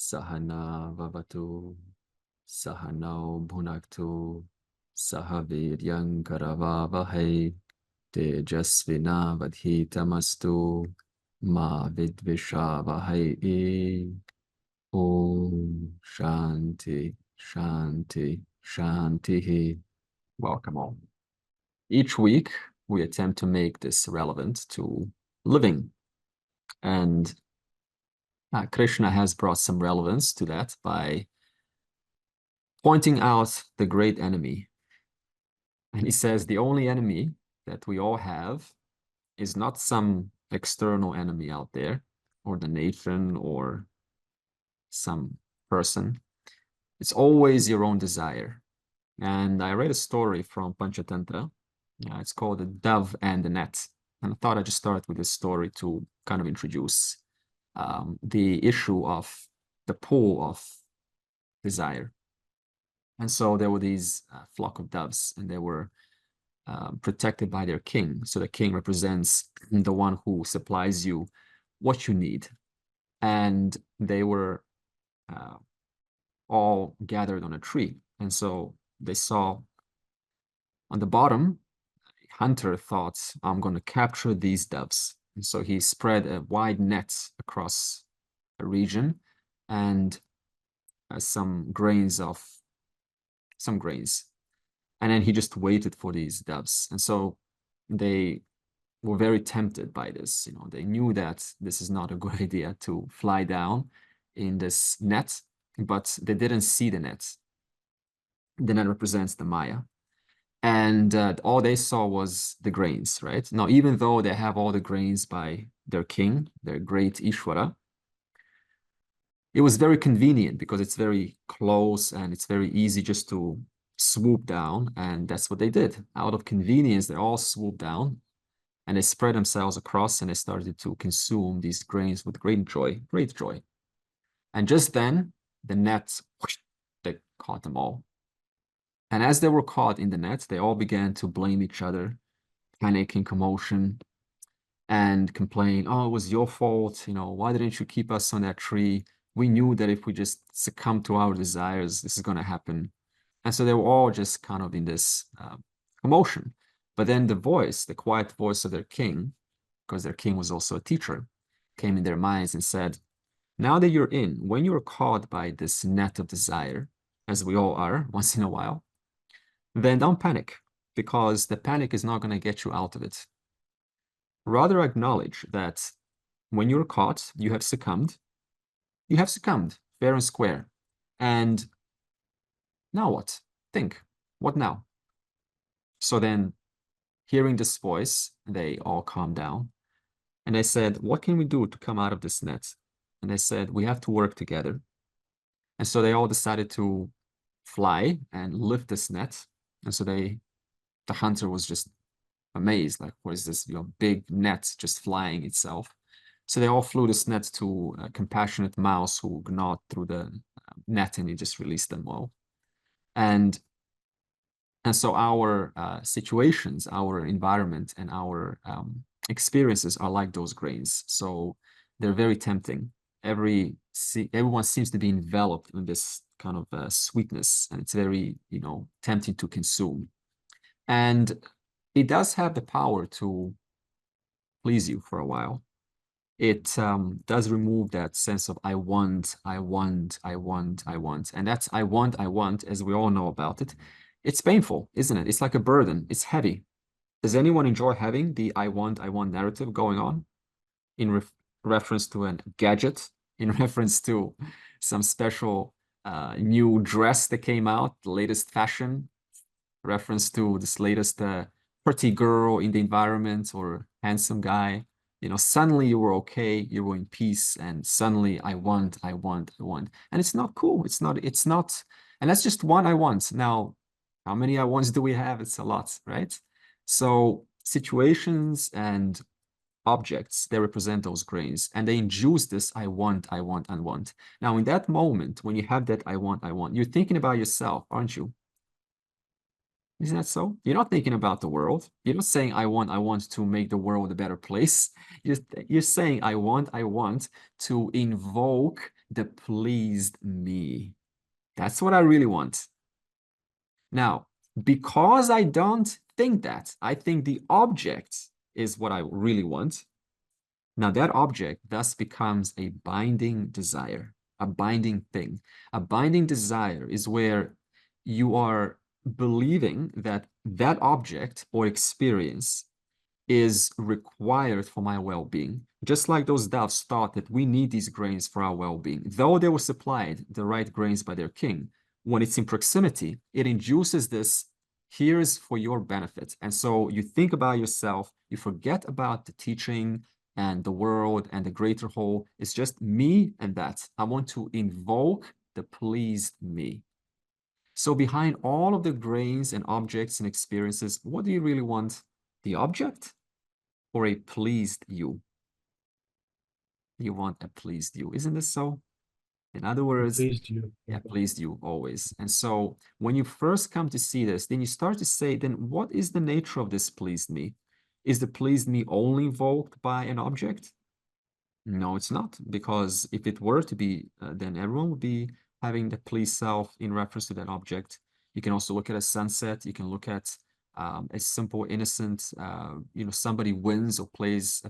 Sahana Vavatu, Sahano Bhunaktu, Sahaviryang Karavavahe, Tejasvina Vadhitamastu, Ma Vidvishavahe. Om Shanti, Shanti, Shanti. Welcome all. Each week, we attempt to make this relevant to living. And Krishna has brought some relevance to that by pointing out the great enemy. And he says the only enemy that we all have is not some external enemy out there, or the nation, or some person. It's always your own desire. And I read a story from Panchatantra. It's called The Dove and the Net. And I thought I'd just start with this story to kind of introduce the issue of the pull of desire. And so there were these flock of doves, and they were protected by their king. So the king represents the one who supplies you what you need. And they were all gathered on a tree. And so they saw on the bottom, a hunter thought, I'm going to capture these doves. And so he spread a wide net across a region and some grains. And then he just waited for these doves. And so they were very tempted by this. They knew that this is not a good idea to fly down in this net, but they didn't see the net. The net represents the Maya. And all they saw was the grains, right? Now, even though they have all the grains by their king, their great Ishvara, it was very convenient because it's very close and it's very easy just to swoop down. And that's what they did. Out of convenience, they all swooped down and they spread themselves across and they started to consume these grains with great joy. And just then, the net, whoosh, they caught them all. And as they were caught in the net, they all began to blame each other, panic and commotion, and complain, oh, it was your fault. Why didn't you keep us on that tree? We knew that if we just succumb to our desires, this is going to happen. And so they were all just kind of in this commotion. But then the quiet voice of their king, because their king was also a teacher, came in their minds and said, now that you're when you're caught by this net of desire, as we all are once in a while, then don't panic, because the panic is not going to get you out of it. Rather acknowledge that when you're caught, you have succumbed. You have succumbed, fair and square. And now what? Think, what now? So then, hearing this voice, they all calmed down. And they said, what can we do to come out of this net? And they said, we have to work together. And so they all decided to fly and lift this net. And so the hunter was just amazed, like, what is this big net just flying itself? So they all flew this net to a compassionate mouse who gnawed through the net, and he just released them all. And so our situations, our environment, and our experiences are like those grains. So they're very tempting. Everyone seems to be enveloped in this kind of sweetness, and it's very, tempting to consume. And it does have the power to please you for a while. It does remove that sense of I want. And that's I want, as we all know about it. It's painful, isn't it? It's like a burden. It's heavy. Does anyone enjoy having the I want narrative going on in reference to a gadget, in reference to some special new dress that came out, the latest fashion, reference to this latest pretty girl in the environment or handsome guy? Suddenly you were okay, you were in peace, and suddenly I want. And it's not cool. It's not, and that's just one I want. Now, how many I wants do we have? It's a lot, right? So situations and objects, they represent those grains, and they induce this I want. Now, in that moment, when you have that I want, you're thinking about yourself, aren't you? Isn't that so? You're not thinking about the world. You're not saying I want to make the world a better place. You're saying I want to invoke that pleased me. That's what I really want. Now, because I don't think that, I think the object is what I really want. Now, that object thus becomes a binding desire, a binding thing. A binding desire is where you are believing that that object or experience is required for my well-being. Just like those doves thought that we need these grains for our well-being, though they were supplied the right grains by their king, when it's in proximity, it induces this, here's for your benefit. And so you think about yourself, you forget about the teaching and the world and the greater whole. It's just me and that. I want to invoke the pleased me. So behind all of the grains and objects and experiences, what do you really want? The object or a pleased you? You want a pleased you. Isn't this so? In other words, Pleased you. yeah, pleased you always. And so when you first come to see this, then you start to say, then what is the nature of this pleased me? Is the pleased me only invoked by an object? No, it's not, because if it were to be, then everyone would be having the pleased self in reference to that object. You can also look at a sunset. You can look at a simple, innocent, somebody wins or plays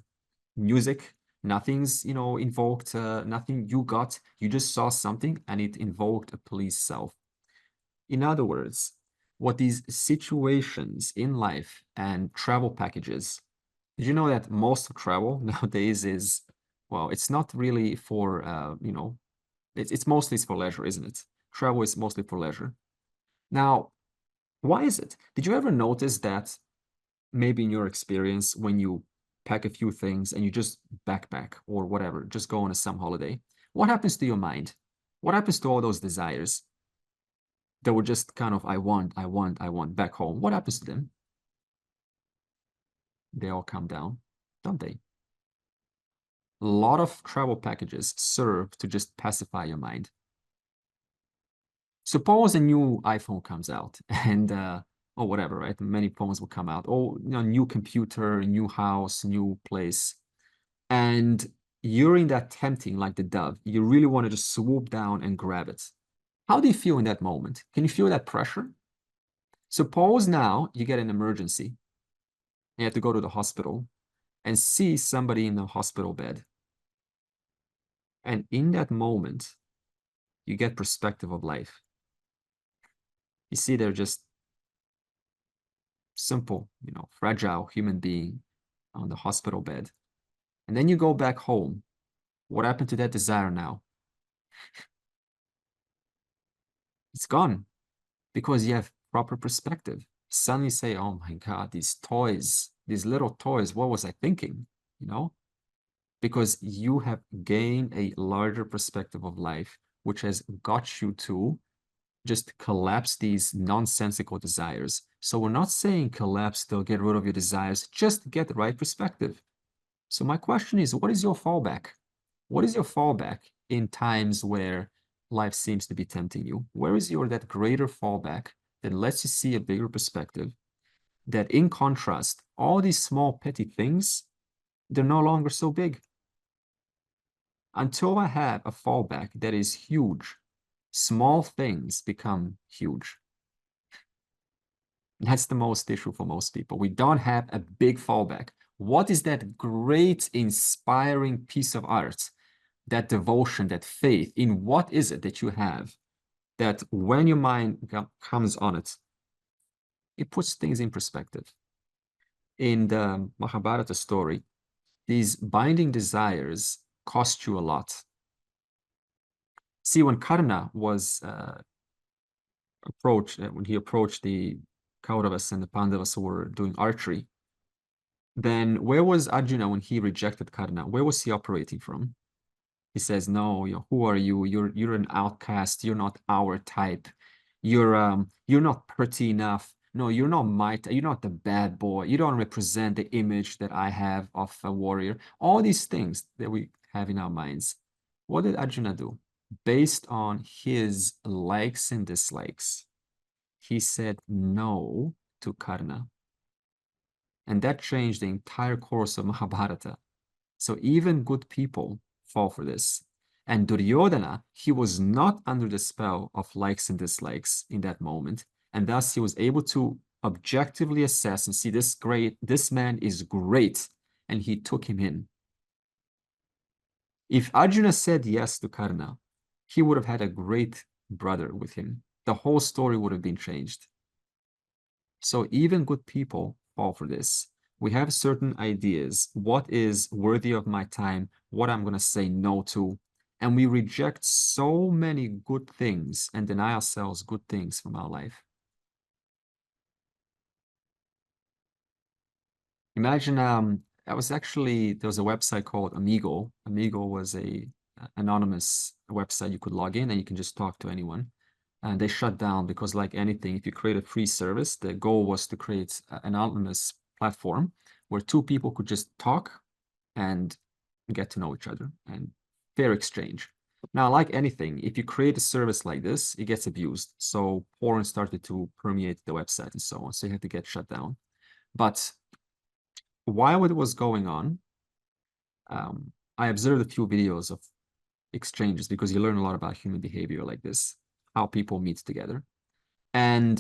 music. Nothing's, invoked, nothing you got. You just saw something and it invoked a pleased self. In other words, what these situations in life and travel packages, did you know that most of travel nowadays is, well, it's not really for, it's mostly for leisure, isn't it? Travel is mostly for leisure. Now, why is it? Did you ever notice that maybe in your experience when you pack a few things and you just backpack or whatever, just go on some holiday, what happens to your mind? What happens to all those desires that were just kind of, I want back home? What happens to them? They all come down, don't they? A lot of travel packages serve to just pacify your mind. Suppose a new iPhone comes out and or whatever, right? Many phones will come out, or new computer, new house, new place. And you're in that tempting, like the dove, you really want to just swoop down and grab it. How do you feel in that moment? Can you feel that pressure? Suppose now you get an emergency. You have to go to the hospital and see somebody in the hospital bed. And in that moment, you get perspective of life. You see they're just simple, fragile human being on the hospital bed. And then you go back home. What happened to that desire now? It's gone because you have proper perspective. Suddenly say, oh my God, these toys, these little toys, what was I thinking? Because you have gained a larger perspective of life, which has got you to just collapse these nonsensical desires. So we're not saying collapse, they'll get rid of your desires, just get the right perspective. So my question is, what is your fallback? What is your fallback in times where life seems to be tempting you? Where is that greater fallback that lets you see a bigger perspective? That in contrast, all these small petty things, they're no longer so big. Until I have a fallback that is huge, small things become huge. That's the most issue for most people. We don't have a big fallback. What is that great, inspiring piece of art, that devotion, that faith? In what is it that you have that when your mind comes on it, it puts things in perspective? In the Mahabharata story, these binding desires cost you a lot. See, when Karna was when he approached the Kauravas and the Pandavas who were doing archery, then where was Arjuna when he rejected Karna? Where was he operating from? He says, no, who are you? You're an outcast. You're not our type. You're not pretty enough. No, you're not you're not the bad boy. You don't represent the image that I have of a warrior. All these things that we have in our minds. What did Arjuna do? Based on his likes and dislikes, he said no to Karna. And that changed the entire course of Mahabharata. So even good people fall for this. And Duryodhana, he was not under the spell of likes and dislikes in that moment. And thus he was able to objectively assess and see this man is great. And he took him in. If Arjuna said yes to Karna, he would have had a great brother with him. The whole story would have been changed. So even good people fall for this. We have certain ideas. What is worthy of my time? What I'm going to say no to. And we reject so many good things and deny ourselves good things from our life. Imagine, there was a website called Amigo. Amigo was a anonymous website you could log in and you can just talk to anyone. And they shut down because, like anything, if you create a free service, the goal was to create an anonymous platform where two people could just talk and get to know each other and fair exchange. Now, like anything, if you create a service like this, it gets abused. So porn started to permeate the website and so on. So you had to get shut down. But while it was going on, I observed a few videos of exchanges because you learn a lot about human behavior like this, how people meet together. And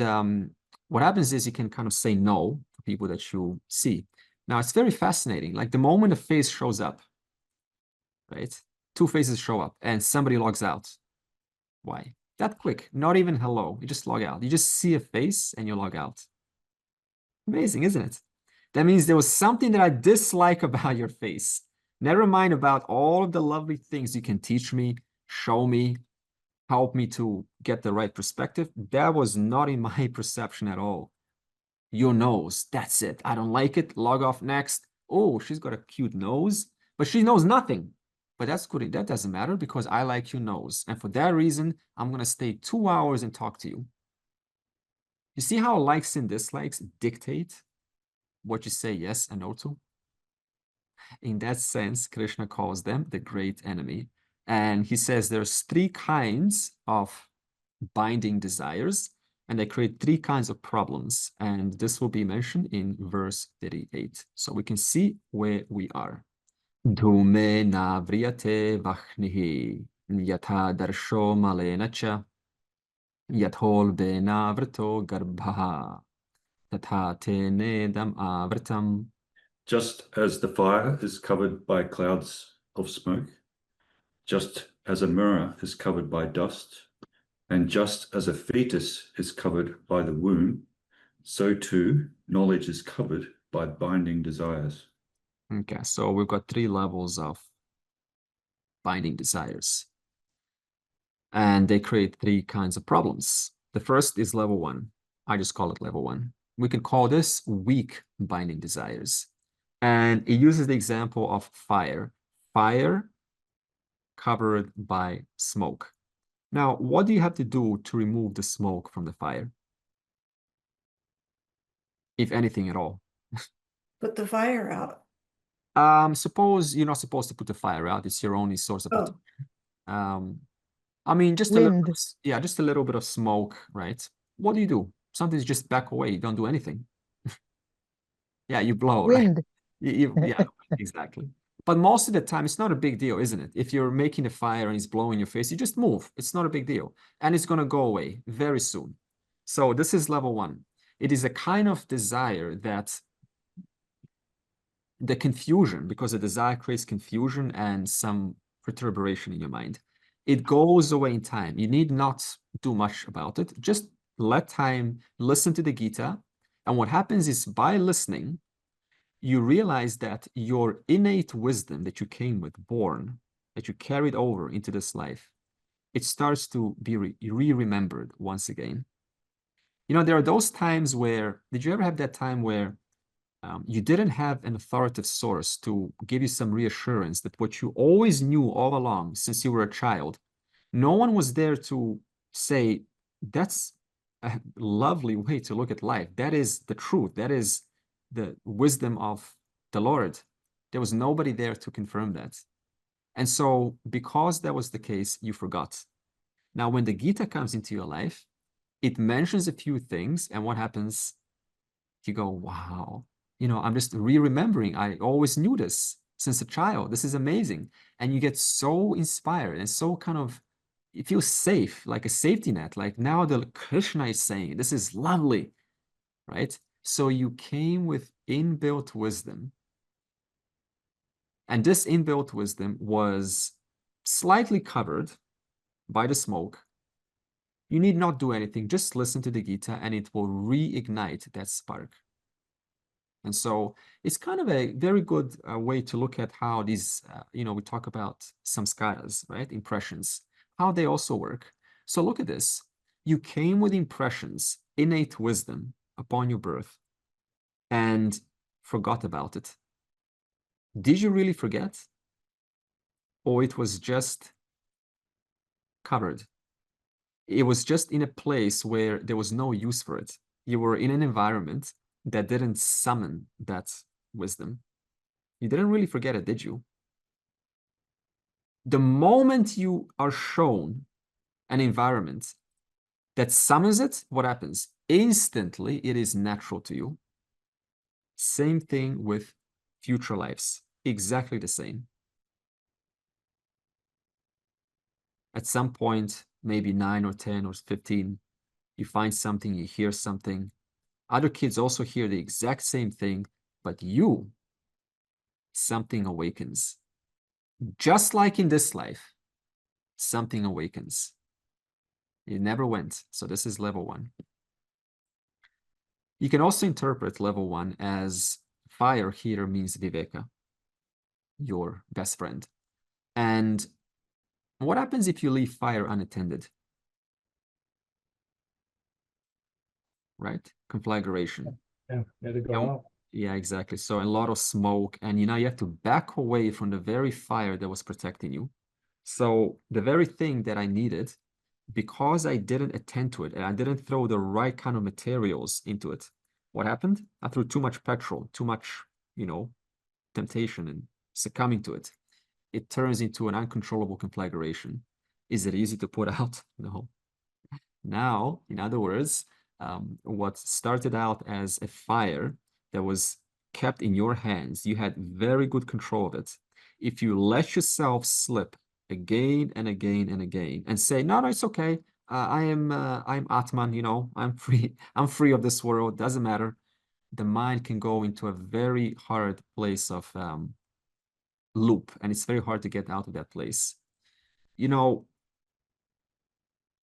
what happens is you can kind of say no to people that you see. Now, it's very fascinating. Like the moment a face shows up, right? Two faces show up and somebody logs out. Why? That quick, not even hello. You just log out. You just see a face and you log out. Amazing, isn't it? That means there was something that I dislike about your face. Never mind about all of the lovely things you can teach me, show me, help me to get the right perspective. That was not in my perception at all. Your nose, that's it. I don't like it. Log off next. Oh, she's got a cute nose, but she knows nothing. But that's good. That doesn't matter because I like your nose. And for that reason, I'm going to stay 2 hours and talk to you. You see how likes and dislikes dictate what you say yes and no to? In that sense, Krishna calls them the great enemy. And he says there's 3 kinds of binding desires, and they create 3 kinds of problems. And this will be mentioned in verse 38. So we can see where we are. Dhume na vriyate vachnihi yatha darsho malena cha yathol bena vrto garbha tatha te nedam avritam. Just as the fire is covered by clouds of smoke, just as a mirror is covered by dust, and just as a fetus is covered by the womb, so too knowledge is covered by binding desires. Okay, so we've got 3 levels of binding desires. And they create 3 kinds of problems. The first is level 1. I just call it level 1. We can call this weak binding desires. And it uses the example of fire. Fire covered by smoke. Now, what do you have to do to remove the smoke from the fire? If anything at all. Put the fire out. Suppose you're not supposed to put the fire out. It's your only source of protection. Oh. I mean, just Wind. just a little bit of smoke, right? What do? Something's just back away. You don't do anything. Yeah, you blow, right? Wind. Yeah, exactly. But most of the time, it's not a big deal, isn't it? If you're making a fire and it's blowing in your face, you just move. It's not a big deal. And it's going to go away very soon. So this is level 1. It is a kind of desire that the confusion, because a desire creates confusion and some perturbation in your mind. It goes away in time. You need not do much about it. Just let time, listen to the Gita. And what happens is by listening, you realize that your innate wisdom that you came with, born, that you carried over into this life, it starts to be re-remembered once again. You know, there are those times where, did you ever have that time where you didn't have an authoritative source to give you some reassurance that what you always knew all along since you were a child, no one was there to say, that's a lovely way to look at life. That is the truth. That is the wisdom of the Lord. There was nobody there to confirm that. And so because that was the case, you forgot. Now, when the Gita comes into your life, it mentions a few things, and what happens? You go, wow, you know, I'm just re-remembering. I always knew this. since a child. This is amazing. And you get so inspired and so kind of, you feel safe, like a safety net. Like now the Krishna is saying, this is lovely, right? So you came with inbuilt wisdom. And this inbuilt wisdom was slightly covered by the smoke. You need not do anything, just listen to the Gita and it will reignite that spark. And so it's kind of a very good way to look at how these, we talk about samskaras, right? Impressions, how they also work. So look at this. You came with impressions, innate wisdom upon your birth and forgot about it. Did you really forget? Or it was just covered? It was just in a place where there was no use for it. You were in an environment that didn't summon that wisdom. You didn't really forget it, did you? The moment you are shown an environment that summons it, what happens? Instantly, it is natural to you. Same thing with future lives. Exactly the same. At some point, maybe 9 or 10 or 15, you find something, you hear something. Other kids also hear the exact same thing, but something awakens. Just like in this life, something awakens. It never went. So this is level 1. You can also interpret level 1 as fire here means Viveka, your best friend. And what happens if you leave fire unattended? Right? Conflagration. Yeah, let it go out. Yeah, exactly. So a lot of smoke, and you have to back away from the very fire that was protecting you. So the very thing that I needed, because I didn't attend to it and I didn't throw the right kind of materials into it, what happened? I threw too much petrol, too much, temptation and succumbing to it. It turns into an uncontrollable conflagration. Is it easy to put out? No. Now, in other words, what started out as a fire that was kept in your hands, you had very good control of it. If you let yourself slip again and again and again and say, no, it's okay. I'm Atman, I'm free. I'm free of this world. Doesn't matter. The mind can go into a very hard place of loop, and it's very hard to get out of that place.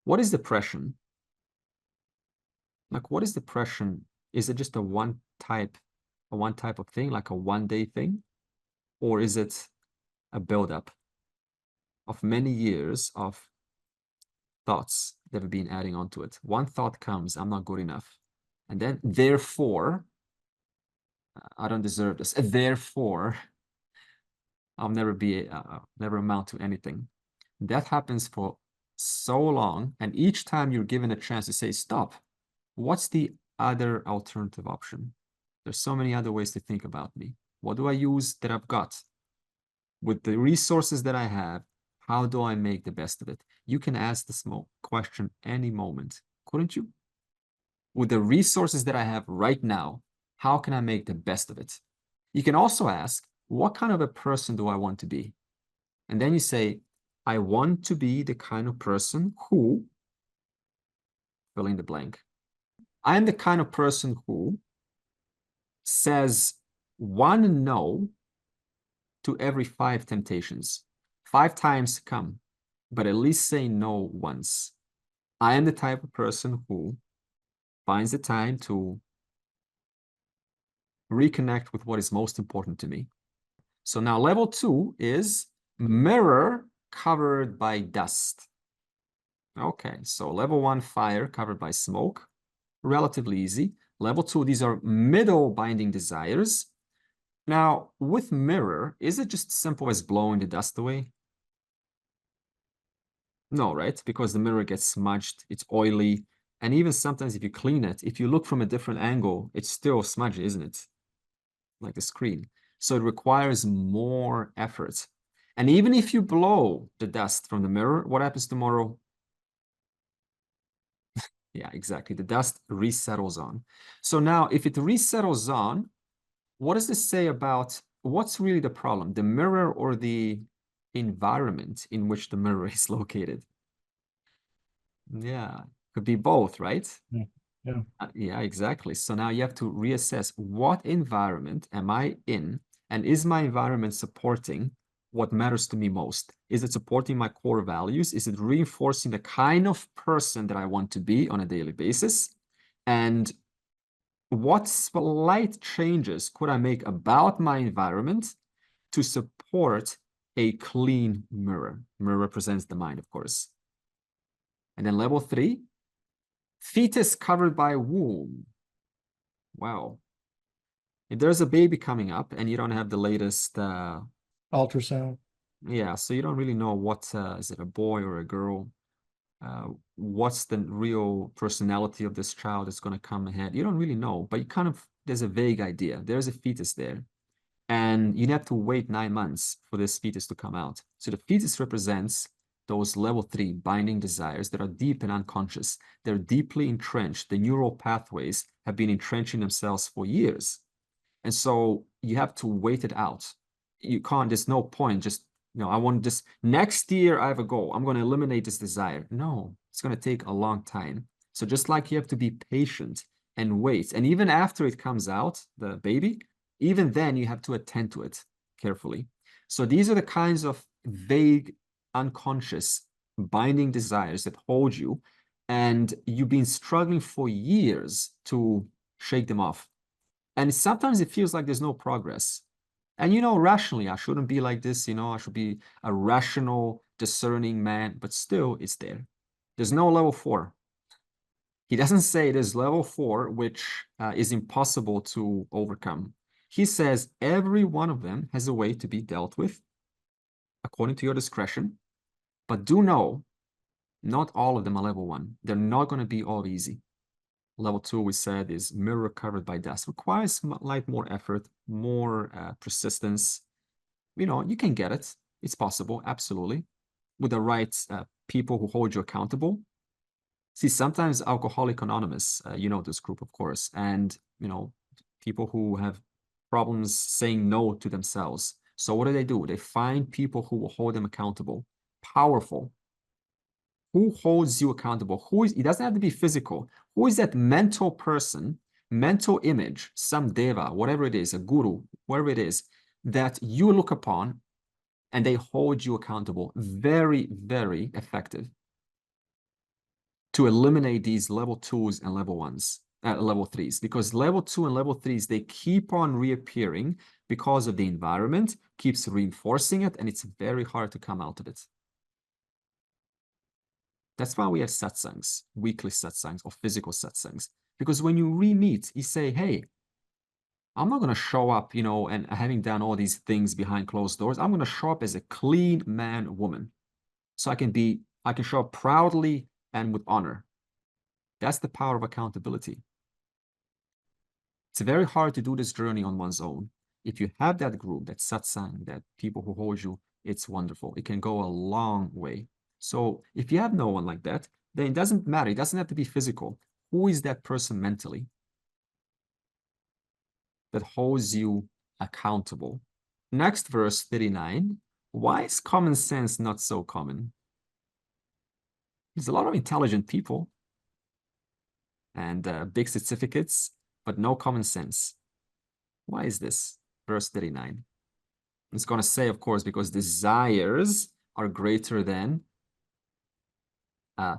What is depression? Like, what is depression? Is it just a one type of thing, like a one-day thing? Or is it a buildup of many years of thoughts that have been adding onto it? One thought comes, I'm not good enough. And then, therefore, I don't deserve this. Therefore, I'll never amount to anything. That happens for so long. And each time you're given a chance to say, stop, what's the other alternative option? There's so many other ways to think about me. What do I use that I've got? With the resources that I have, how do I make the best of it? You can ask this question any moment, couldn't you? With the resources that I have right now, how can I make the best of it? You can also ask, what kind of a person do I want to be? And then you say, I want to be the kind of person who, fill in the blank. I am the kind of person who says 1 no to every 5 temptations. 5 times come, but at least say no once. I am the type of person who finds the time to reconnect with what is most important to me. So now level 2 is mirror covered by dust. Okay, so level 1, fire covered by smoke, relatively easy. Level 2, these are middle binding desires. Now, with mirror, is it just simple as blowing the dust away? No, right? Because the mirror gets smudged, it's oily, and even sometimes if you clean it, if you look from a different angle, it's still smudgy, isn't it? Like the screen. So it requires more effort. And even if you blow the dust from the mirror, what happens tomorrow? Yeah, exactly. The dust resettles on. So now if it resettles on, what does this say about what's really the problem? The mirror or the environment in which the mirror is located? Yeah, could be both, right? Yeah. Yeah, exactly. So now you have to reassess, what environment am I in? And is my environment supporting what matters to me most? Is it supporting my core values? Is it reinforcing the kind of person that I want to be on a daily basis? And what slight changes could I make about my environment to support a clean mirror? Mirror represents the mind, of course. And then level 3, fetus covered by womb. Wow. If there's a baby coming up and you don't have the latest, Ultrasound. yeah, so you don't really know what, is it a boy or a girl? What's the real personality of this child that's going to come ahead? You don't really know, but you kind of, there's a vague idea. There's a fetus there. And you have to wait 9 months for this fetus to come out. So the fetus represents those level 3 binding desires that are deep and unconscious. They're deeply entrenched. The neural pathways have been entrenching themselves for years. And so you have to wait it out. You can't, there's no point just, I want this, next year I have a goal. I'm going to eliminate this desire. No, it's going to take a long time. So just like you have to be patient and wait. And even after it comes out, the baby, even then you have to attend to it carefully. So these are the kinds of vague, unconscious, binding desires that hold you. And you've been struggling for years to shake them off. And sometimes it feels like there's no progress. And, rationally, I shouldn't be like this, I should be a rational, discerning man, but still it's there. There's no level 4. He doesn't say there's level 4, which is impossible to overcome. He says every one of them has a way to be dealt with according to your discretion, but do know not all of them are level 1. They're not going to be all easy. Level 2, we said, is mirror covered by dust. Requires more effort, more persistence. You can get it. It's possible, absolutely. With the right people who hold you accountable. See, sometimes Alcoholics Anonymous, this group, of course, and, people who have problems saying no to themselves. So what do? They find people who will hold them accountable. Powerful. Who holds you accountable? It doesn't have to be physical. Who is that mental person, mental image, some deva, whatever it is, a guru, whatever it is, that you look upon and they hold you accountable? Very, very effective to eliminate these level 2s and level 1s, level 3s, because level 2 and level 3s, they keep on reappearing because of the environment, keeps reinforcing it, and it's very hard to come out of it. That's why we have satsangs, weekly satsangs or physical satsangs. Because when you re-meet, you say, hey, I'm not going to show up, and having done all these things behind closed doors. I'm going to show up as a clean man, woman. So I can show up proudly and with honor. That's the power of accountability. It's very hard to do this journey on one's own. If you have that group, that satsang, that people who hold you, it's wonderful. It can go a long way. So if you have no one like that, then it doesn't matter. It doesn't have to be physical. Who is that person mentally that holds you accountable? Next verse 39. Why is common sense not so common? There's a lot of intelligent people and big certificates, but no common sense. Why is this? Verse 39. It's going to say, of course, because desires are greater than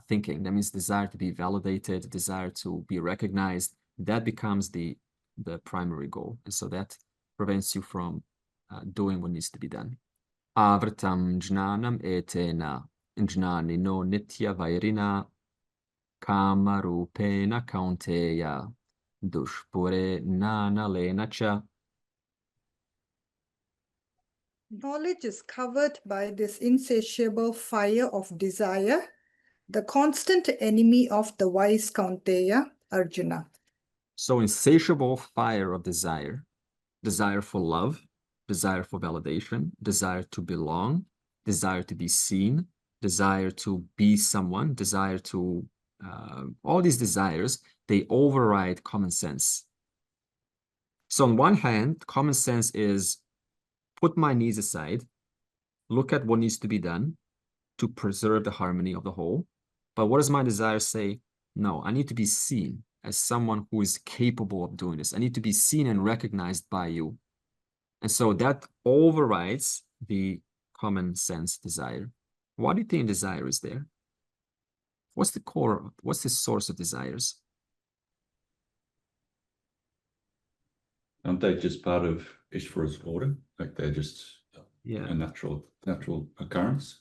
thinking. That means desire to be validated, desire to be recognized. That becomes the primary goal. And so that prevents you from doing what needs to be done. Avrtam jnanam etena jnani no nitya vairina kamarupena kaunteya dushpure nana lenacha. Knowledge is covered by this insatiable fire of desire, the constant enemy of the wise Kaunteya, Arjuna. So insatiable fire of desire, desire for love, desire for validation, desire to belong, desire to be seen, desire to be someone, desire to, all these desires, they override common sense. So on one hand, common sense is put my needs aside, look at what needs to be done to preserve the harmony of the whole. But what does my desire say? No, I need to be seen as someone who is capable of doing this. I need to be seen and recognized by you. And so that overrides the common sense desire. Why do you think desire is there? What's the core? What's the source of desires? Aren't they just part of Ishvara's order? Like they're just Yeah, a natural occurrence?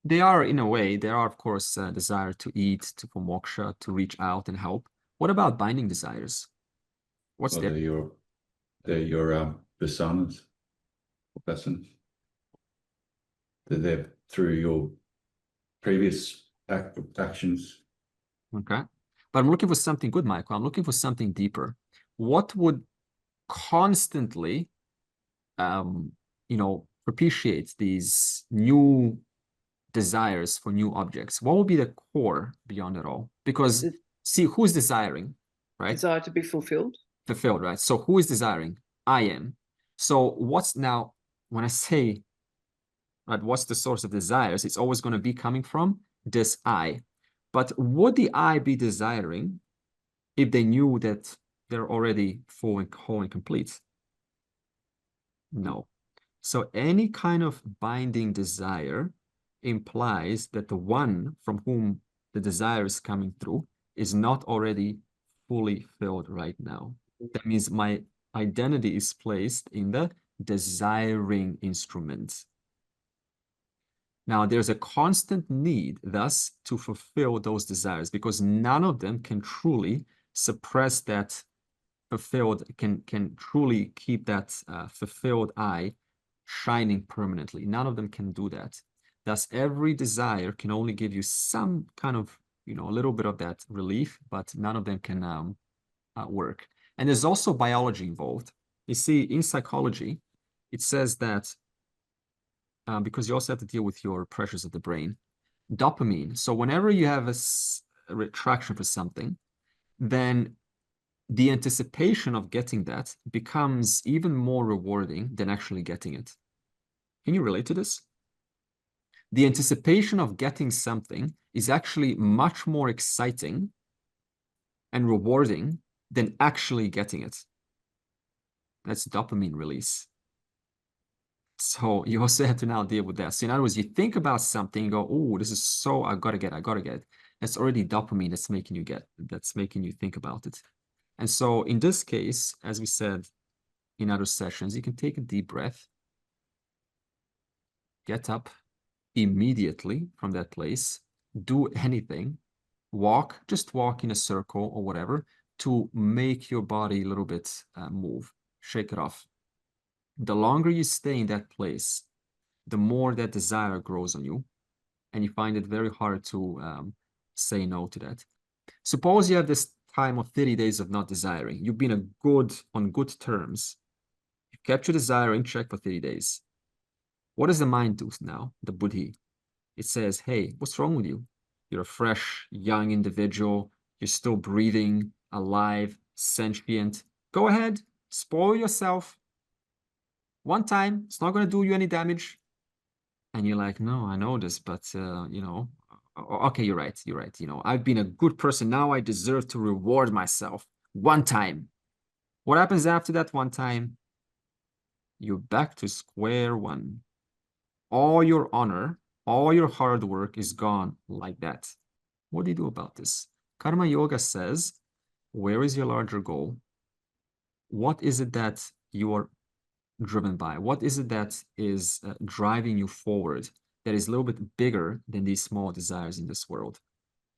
they are in a way. There are, of course, desire to eat, for moksha, to reach out and help. What about binding desires? What's Well, their they're your vasanas, vasanas. They're there through your previous actions. Okay. But I'm looking for something good, Michael. I'm looking for something deeper. What would constantly, propitiate these new desires for new objects? What would be the core beyond it all? Because see, who's desiring, right? Desire to be fulfilled. Fulfilled, right? So who is desiring? I am. So what's now, when I say, right, what's the source of desires? It's always going to be coming from this I. But would the I be desiring if they knew that they're already full and whole and complete? No. So any kind of binding desire implies that the one from whom the desire is coming through is not already fully filled right now. That means my identity is placed in the desiring instrument. Now, there's a constant need, thus, to fulfill those desires, because none of them can truly suppress that fulfilled, can truly keep that fulfilled I shining permanently. None of them can do that. Thus, every desire can only give you some kind of, a little bit of that relief, but none of them can work. And there's also biology involved. You see, in psychology, it says that because you also have to deal with your pressures of the brain, dopamine. So whenever you have a retraction for something, then the anticipation of getting that becomes even more rewarding than actually getting it. Can you relate to this? The anticipation of getting something is actually much more exciting and rewarding than actually getting it. That's dopamine release. So you also have to now deal with that. So in other words, you think about something, you go, oh, this is so, I gotta get it. That's already dopamine that's making you think about it. And so in this case, as we said in other sessions, you can take a deep breath, get up immediately from that place, do anything, just walk in a circle or whatever to make your body a little bit move, shake it off. The longer you stay in that place, the more that desire grows on you, and you find it very hard to say no to that. Suppose you have this time of 30 days of not desiring. You've been on good terms. You kept your desire in check for 30 days. What does the mind do now, the buddhi? It says, hey, what's wrong with you? You're a fresh, young individual. You're still breathing, alive, sentient. Go ahead, spoil yourself. One time, it's not going to do you any damage. And you're like, no, I know this, but, okay, you're right. I've been a good person. Now I deserve to reward myself. One time. What happens after that one time? You're back to square one. All your honor, all your hard work is gone like that. What do you do about this? Karma Yoga says, where is your larger goal? What is it that you are driven by? What is it that is driving you forward that is a little bit bigger than these small desires in this world?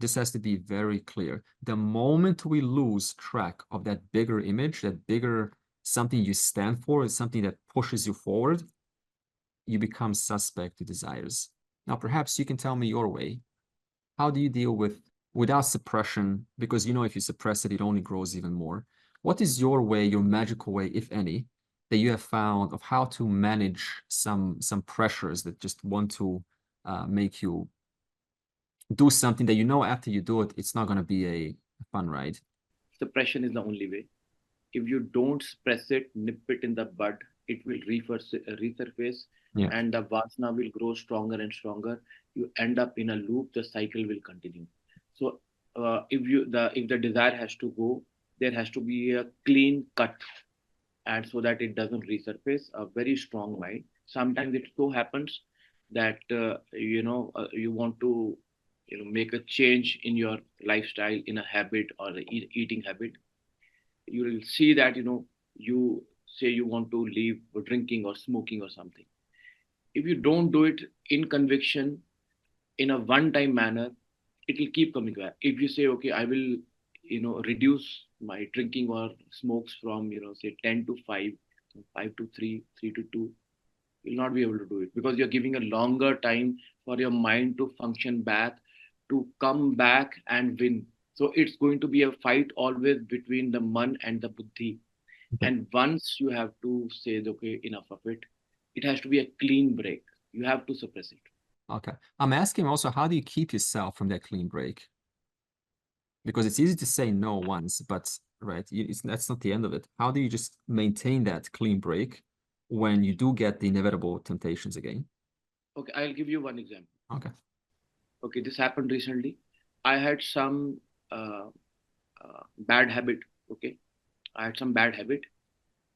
This has to be very clear. The moment we lose track of that bigger image, that bigger something you stand for, something that pushes you forward, you become suspect to desires. Now, perhaps you can tell me your way. How do you deal without suppression? Because if you suppress it, it only grows even more. What is your way, your magical way, if any, that you have found of how to manage some pressures that just want to make you do something that after you do it, it's not going to be a fun ride? Suppression is the only way. If you don't suppress it, nip it in the bud, it will resurface, Yeah. and the vasana will grow stronger and stronger. You end up in a loop. The cycle will continue. So if the desire has to go, there has to be a clean cut, and so that it doesn't resurface. A very strong mind. Sometimes it so happens that you want to make a change in your lifestyle, in a habit or the eating habit. You will see that you say you want to leave drinking or smoking or something. If you don't do it in conviction, in a one time manner, it will keep coming back. If you say, okay, I will reduce my drinking or smokes from say 10 to 5, 5 to 3, 3 to 2, you'll not be able to do it, because you're giving a longer time for your mind to function back, to come back and win. So it's going to be a fight always between the man and the buddhi. Okay. And once you have to say, okay, enough of it, it has to be a clean break. You have to suppress it. Okay. I'm asking also, how do you keep yourself from that clean break? Because it's easy to say no once, but right, that's not the end of it. How do you just maintain that clean break when you do get the inevitable temptations again? Okay, I'll give you one example. Okay. Okay, this happened recently. I had some bad habit. Okay, I had some bad habit,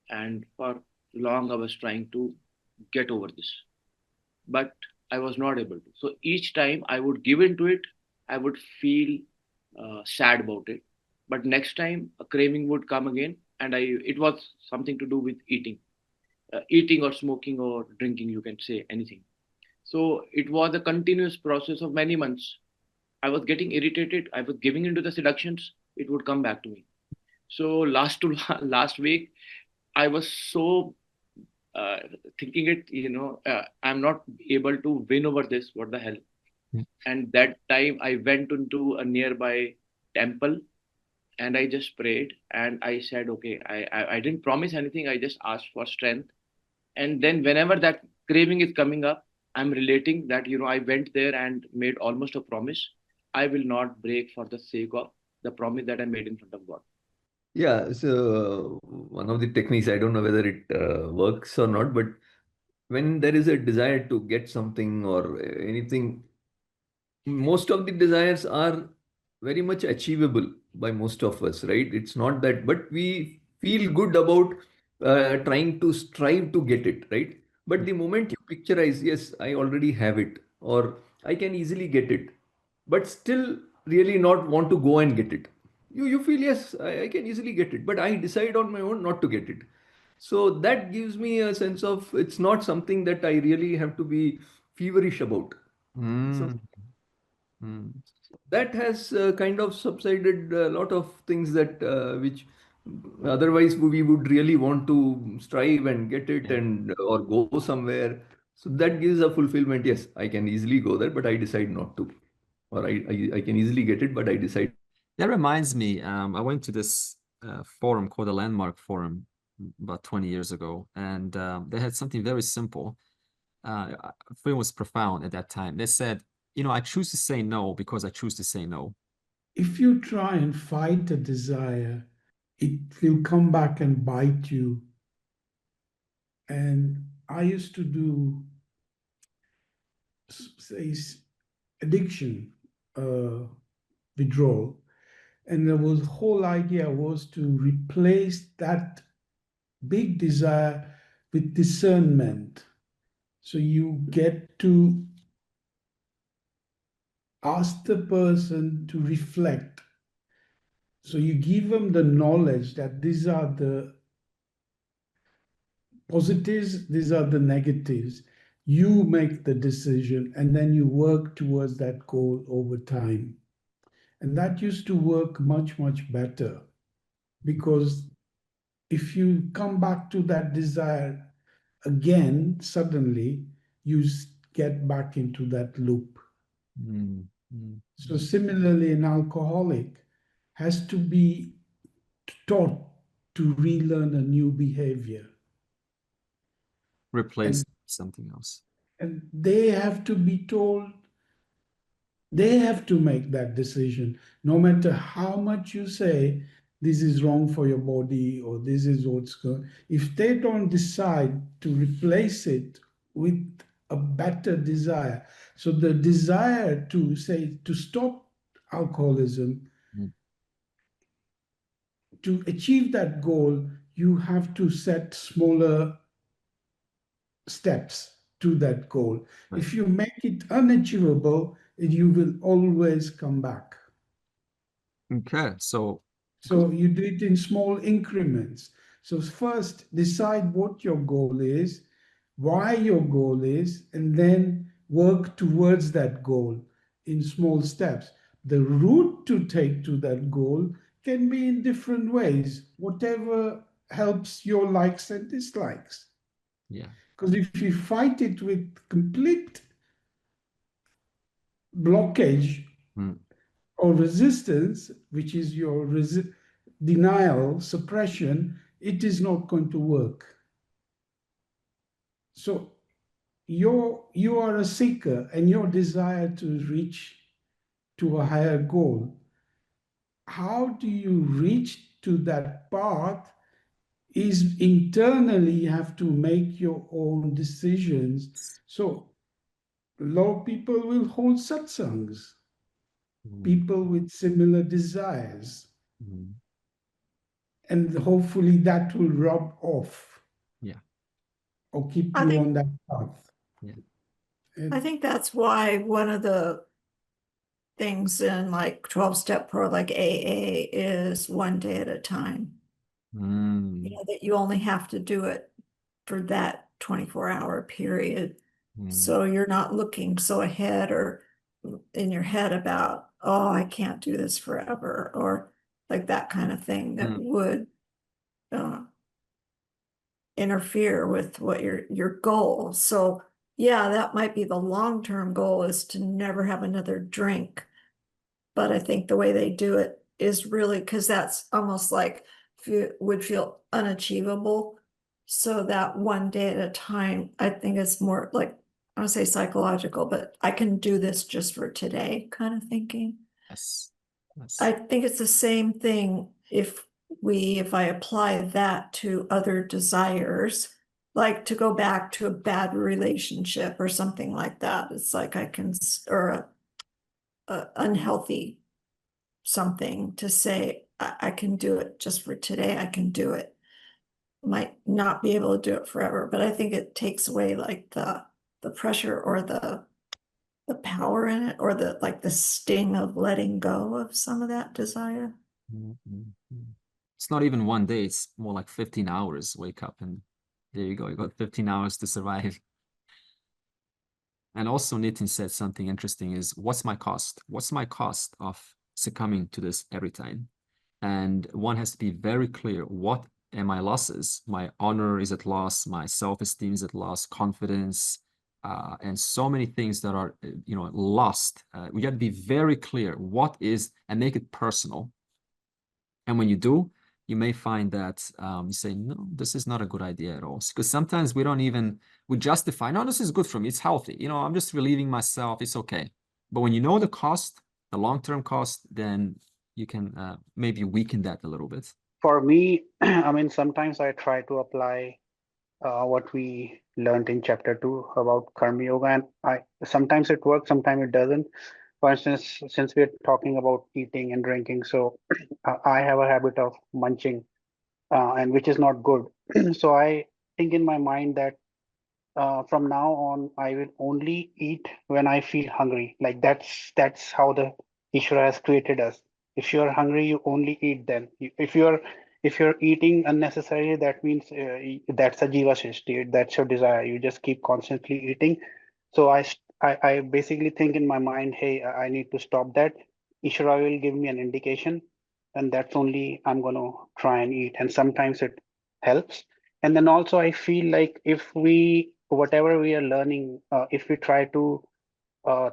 and for long I was trying to get over this, but I was not able to. So each time I would give into it, I would feel sad about it. But next time a craving would come again, and it was something to do with eating or smoking or drinking. You can say anything. So it was a continuous process of many months. I was getting irritated. I was giving into the seductions. It would come back to me. So last week, I was so thinking I'm not able to win over this. What the hell? Yeah. And that time I went into a nearby temple and I just prayed and I said, okay, I didn't promise anything. I just asked for strength. And then whenever that craving is coming up, I'm relating that, I went there and made almost a promise. I will not break for the sake of the promise that I made in front of God. Yeah, so one of the techniques, I don't know whether it works or not, but when there is a desire to get something or anything, most of the desires are very much achievable by most of us, right? It's not that, but we feel good about trying to strive to get it, right? But the moment you picturize, yes, I already have it, or I can easily get it, but still really not want to go and get it. You feel, yes, I can easily get it, but I decide on my own not to get it. So that gives me a sense of it's not something that I really have to be feverish about. So that has kind of subsided a lot of things that which otherwise we would really want to strive and get it and or go somewhere. So that gives a fulfillment. Yes, I can easily go there, but I decide not to. Or I can easily get it, but I decide. That reminds me, I went to this forum called the Landmark Forum about 20 years ago, and they had something very simple. I feel it was profound at that time. They said, I choose to say no because I choose to say no. If you try and fight a desire, it will come back and bite you. And I used to do, say, addiction withdrawal. And the whole idea was to replace that big desire with discernment. So you get to ask the person to reflect. So you give them the knowledge that these are the positives, these are the negatives. You make the decision and then you work towards that goal over time. And that used to work much, much better, because if you come back to that desire again, suddenly you get back into that loop. So similarly, an alcoholic has to be taught to relearn a new behavior. Replace something else. And they have to be told, they have to make that decision. No matter how much you say, this is wrong for your body, or this is what's going. If they don't decide to replace it with a better desire, so the desire to say to stop alcoholism, Mm. to achieve that goal, you have to set smaller steps to that goal. Right. If you make it unachievable, you will always come back. Okay, so So you do it in small increments. So first decide what your goal is, why your goal is, and then work towards that goal in small steps. The route to take to that goal can be in different ways, whatever helps your likes and dislikes. yeah, Because if you fight it with complete blockage Mm. or resistance, which is your denial, suppression, it is not going to work. So you are a seeker, and your desire to reach to a higher goal. How do you reach to that path is internally you have to make your own decisions. So a lot of people will hold satsangs, Mm. people with similar desires, Mm. and hopefully that will rub off. Yeah. Or keep I you think- on that path. Yeah. I think that's why one of the things in like 12-step pro, like AA, is 1 day at a time. Mm. You know, that you only have to do it for that 24-hour period. Mm. So you're not looking so ahead or in your head about, oh, I can't do this forever, or like that kind of thing that Mm. would interfere with what your goal. So yeah, that might be the long-term goal, is to never have another drink. But I think the way they do it is really, because that's almost like would feel unachievable. So that 1 day at a time, I think it's more like, I don't say psychological, but I can do this just for today kind of thinking. Yes. Yes. I think it's the same thing if I apply that to other desires, like to go back to a bad relationship or something like that. It's like I can, or a unhealthy something, to say, I can do it just for today. I can do it. Might not be able to do it forever, but I think it takes away like the pressure or the power in it, or the sting of letting go of some of that desire. Mm, mm, mm. It's not even 1 day, it's more like 15 hours. Wake up and there you go. You got 15 hours to survive. And also Nitin said something interesting is, what's my cost? What's my cost of succumbing to this every time? And one has to be very clear, what are my losses? My honor is at loss, my self-esteem is at loss, confidence, and so many things that are, lost. We got to be very clear what is, and make it personal. And when you do, you may find that you say, no, this is not a good idea at all. Because sometimes we justify, no, this is good for me, it's healthy. I'm just relieving myself, it's okay. But when you know the cost, the long-term cost, then you can maybe weaken that a little bit. For me, I mean, sometimes I try to apply what we learned in chapter 2 about Karma Yoga, and sometimes it works, sometimes it doesn't. For instance, since we're talking about eating and drinking, so I have a habit of munching, and which is not good. So I think in my mind that from now on, I will only eat when I feel hungry. Like that's how the Ishvara has created us. If you're hungry, you only eat then. If you're eating unnecessarily, that means that's a jiva shrishti. That's your desire. You just keep constantly eating. So I basically think in my mind, hey, I need to stop that. Ishvara will give me an indication, and that's only I'm gonna try and eat. And sometimes it helps. And then also I feel like if whatever we are learning, if we try to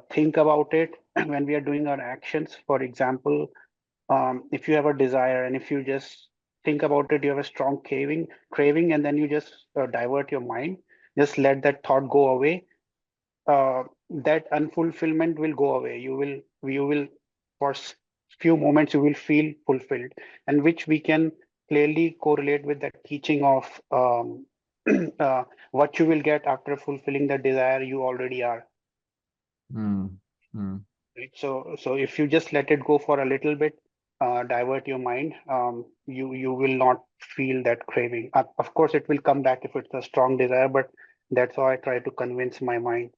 think about it when we are doing our actions, for example, if you have a desire and if you just think about it, you have a strong craving, and then you just divert your mind, just let that thought go away. That unfulfillment will go away. You will for few moments you will feel fulfilled, and which we can clearly correlate with the teaching of what you will get after fulfilling the desire you already are. Mm, mm. Right? So if you just let it go for a little bit, divert your mind, you will not feel that craving. Of course, it will come back if it's a strong desire, but that's how I try to convince my mind.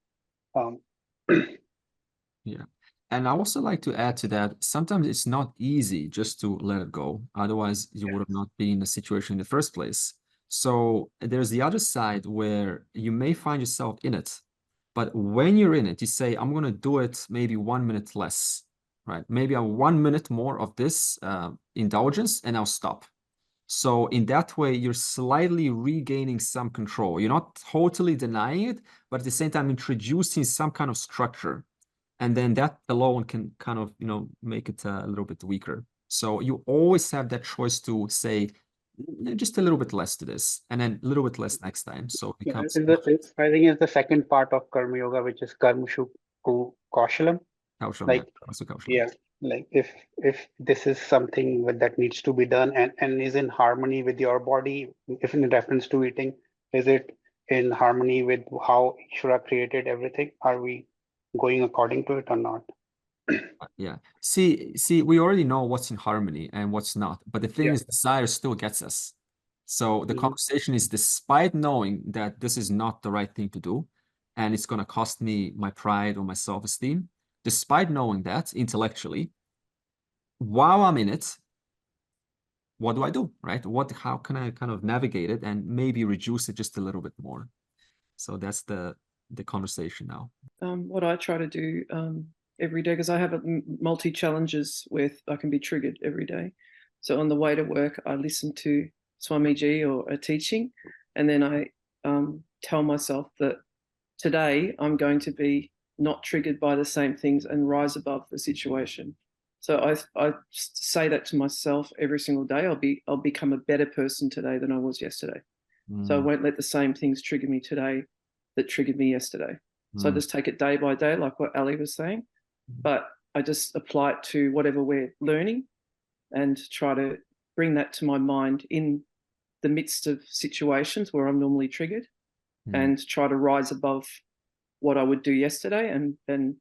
Yeah. And I also like to add to that, sometimes it's not easy just to let it go. Otherwise, you would have not been in the situation in the first place. So there's the other side where you may find yourself in it. But when you're in it, you say, I'm going to do it maybe 1 minute less, right? Maybe a 1 minute more of this indulgence and I'll stop. So in that way, you're slightly regaining some control. You're not totally denying it, but at the same time, introducing some kind of structure. And then that alone can kind of, make it a little bit weaker. So you always have that choice to say just a little bit less to this and then a little bit less next time. So it becomes I think it's the second part of Karma Yoga, which is Karmashu Kaushalam. Like, yeah, like if this is something that needs to be done and is in harmony with your body, if in reference to eating, is it in harmony with how Ishvara created everything? Are we going according to it or not? Yeah. See, we already know what's in harmony and what's not. But the thing is, desire still gets us. So the conversation is, despite knowing that this is not the right thing to do, and it's going to cost me my pride or my self-esteem, despite knowing that intellectually, while I'm in it, what do I do, right? How can I kind of navigate it and maybe reduce it just a little bit more? So that's the conversation now. What I try to do every day, because I have multi challenges with I can be triggered every day. So on the way to work, I listen to Swamiji or a teaching, and then I tell myself that today I'm going to be not triggered by the same things and rise above the situation. So I say that to myself every single day. I'll become a better person today than I was yesterday. So I won't let the same things trigger me today that triggered me yesterday. So I just take it day by day, like what Ali was saying, but I just apply it to whatever we're learning and try to bring that to my mind in the midst of situations where I'm normally triggered and try to rise above what I would do yesterday and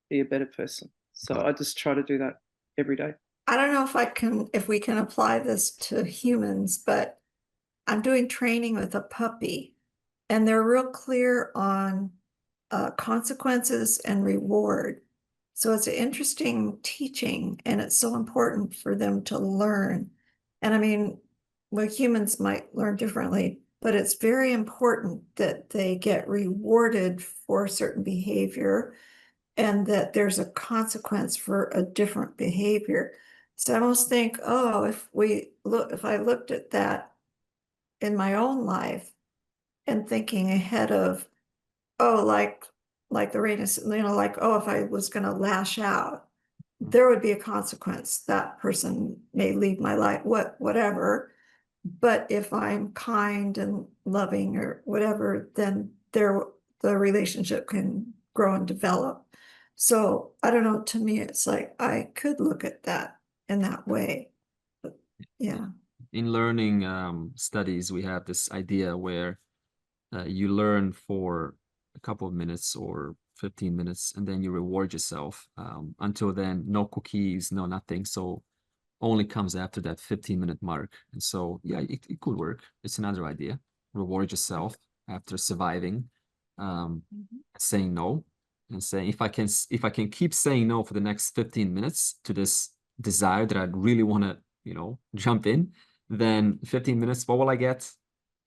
be a better person. So I just try to do that every day. I don't know if we can apply this to humans, but I'm doing training with a puppy and they're real clear on consequences and reward. So it's an interesting teaching and it's so important for them to learn. And I mean, well, humans might learn differently, but it's very important that they get rewarded for certain behavior and that there's a consequence for a different behavior. So I almost think, oh, if I looked at that in my own life and thinking ahead of, oh, like the rain is, like, oh, if I was going to lash out, there would be a consequence. That person may leave my life, whatever. But if I'm kind and loving or whatever, then the relationship can grow and develop. So I don't know, to me, it's like I could look at that in that way. But, yeah. In learning studies, we have this idea where you learn for a couple of minutes or 15 minutes, and then you reward yourself. Until then, no cookies, no nothing. So only comes after that 15-minute mark. And so, yeah, it could work. It's another idea. Reward yourself after surviving, saying no, and saying, if I can keep saying no for the next 15 minutes to this desire that I really want to, jump in, then 15 minutes, what will I get?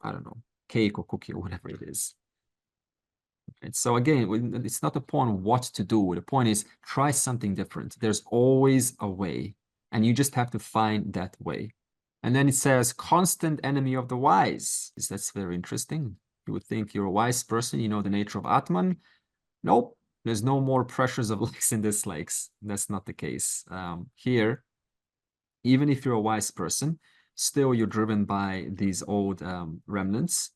I don't know, cake or cookie or whatever it is. And so again, it's not the point of what to do. The point is try something different. There's always a way, and you just have to find that way. And then it says, constant enemy of the wise. That's very interesting. You would think you're a wise person, you know the nature of Atman. Nope, there's no more pressures of likes and dislikes. That's not the case. Here, even if you're a wise person, still you're driven by these old remnants.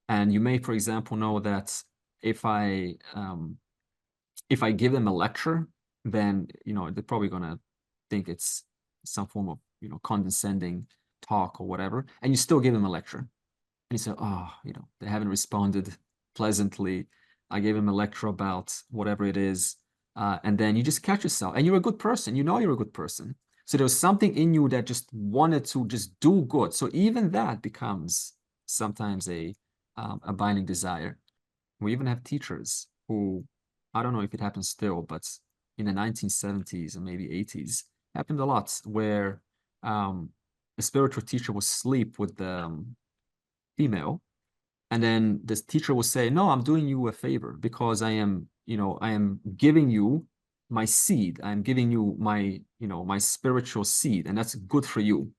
And you may, for example, know that if I give them a lecture, then they're probably gonna think it's some form of, you know, condescending talk or whatever, and you still give them a lecture. And you say, oh, you know, they haven't responded pleasantly. I gave them a lecture about whatever it is. And then you just catch yourself, and you're a good person. You know you're a good person. So there was something in you that just wanted to just do good. So even that becomes sometimes a binding desire. We even have teachers who, I don't know if it happens still, but in the 1970s and maybe 80s, happened a lot, where a spiritual teacher would sleep with the female, and then this teacher will say, no, I'm doing you a favor because I am, you know, I am giving you my seed. I'm giving you my, you know, my spiritual seed, and that's good for you.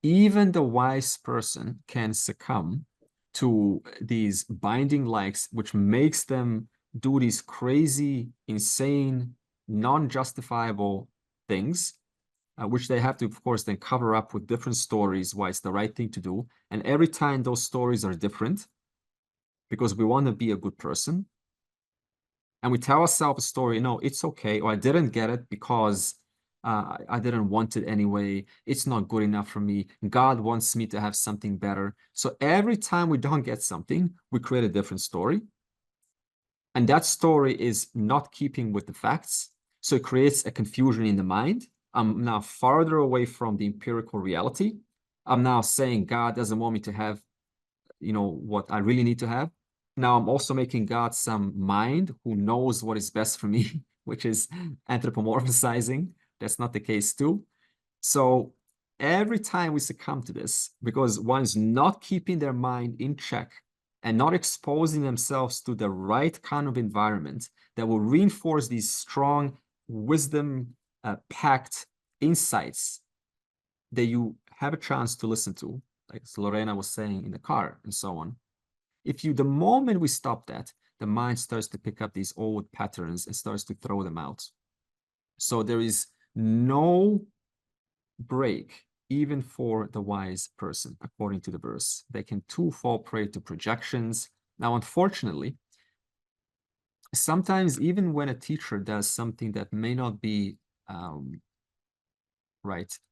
Even the wise person can succumb to these binding likes, which makes them do these crazy, insane, non-justifiable things, which they have to, of course, then cover up with different stories why it's the right thing to do. And every time those stories are different, because we want to be a good person, and we tell ourselves a story, no, it's okay, or I didn't get it because I didn't want it anyway. It's not good enough for me. God wants me to have something better. So every time we don't get something, we create a different story. And that story is not keeping with the facts. So it creates a confusion in the mind. I'm now farther away from the empirical reality. I'm now saying God doesn't want me to have, you know, what I really need to have. Now I'm also making God some mind who knows what is best for me, which is anthropomorphizing. That's not the case too. So every time we succumb to this, because one is not keeping their mind in check and not exposing themselves to the right kind of environment that will reinforce these strong wisdom packed insights that you have a chance to listen to, like Lorena was saying in the car and so on. If you, the moment we stop that, the mind starts to pick up these old patterns and starts to throw them out. So there is no break, even for the wise person, according to the verse. They can too fall prey to projections. Now, unfortunately, sometimes even when a teacher does something that may not be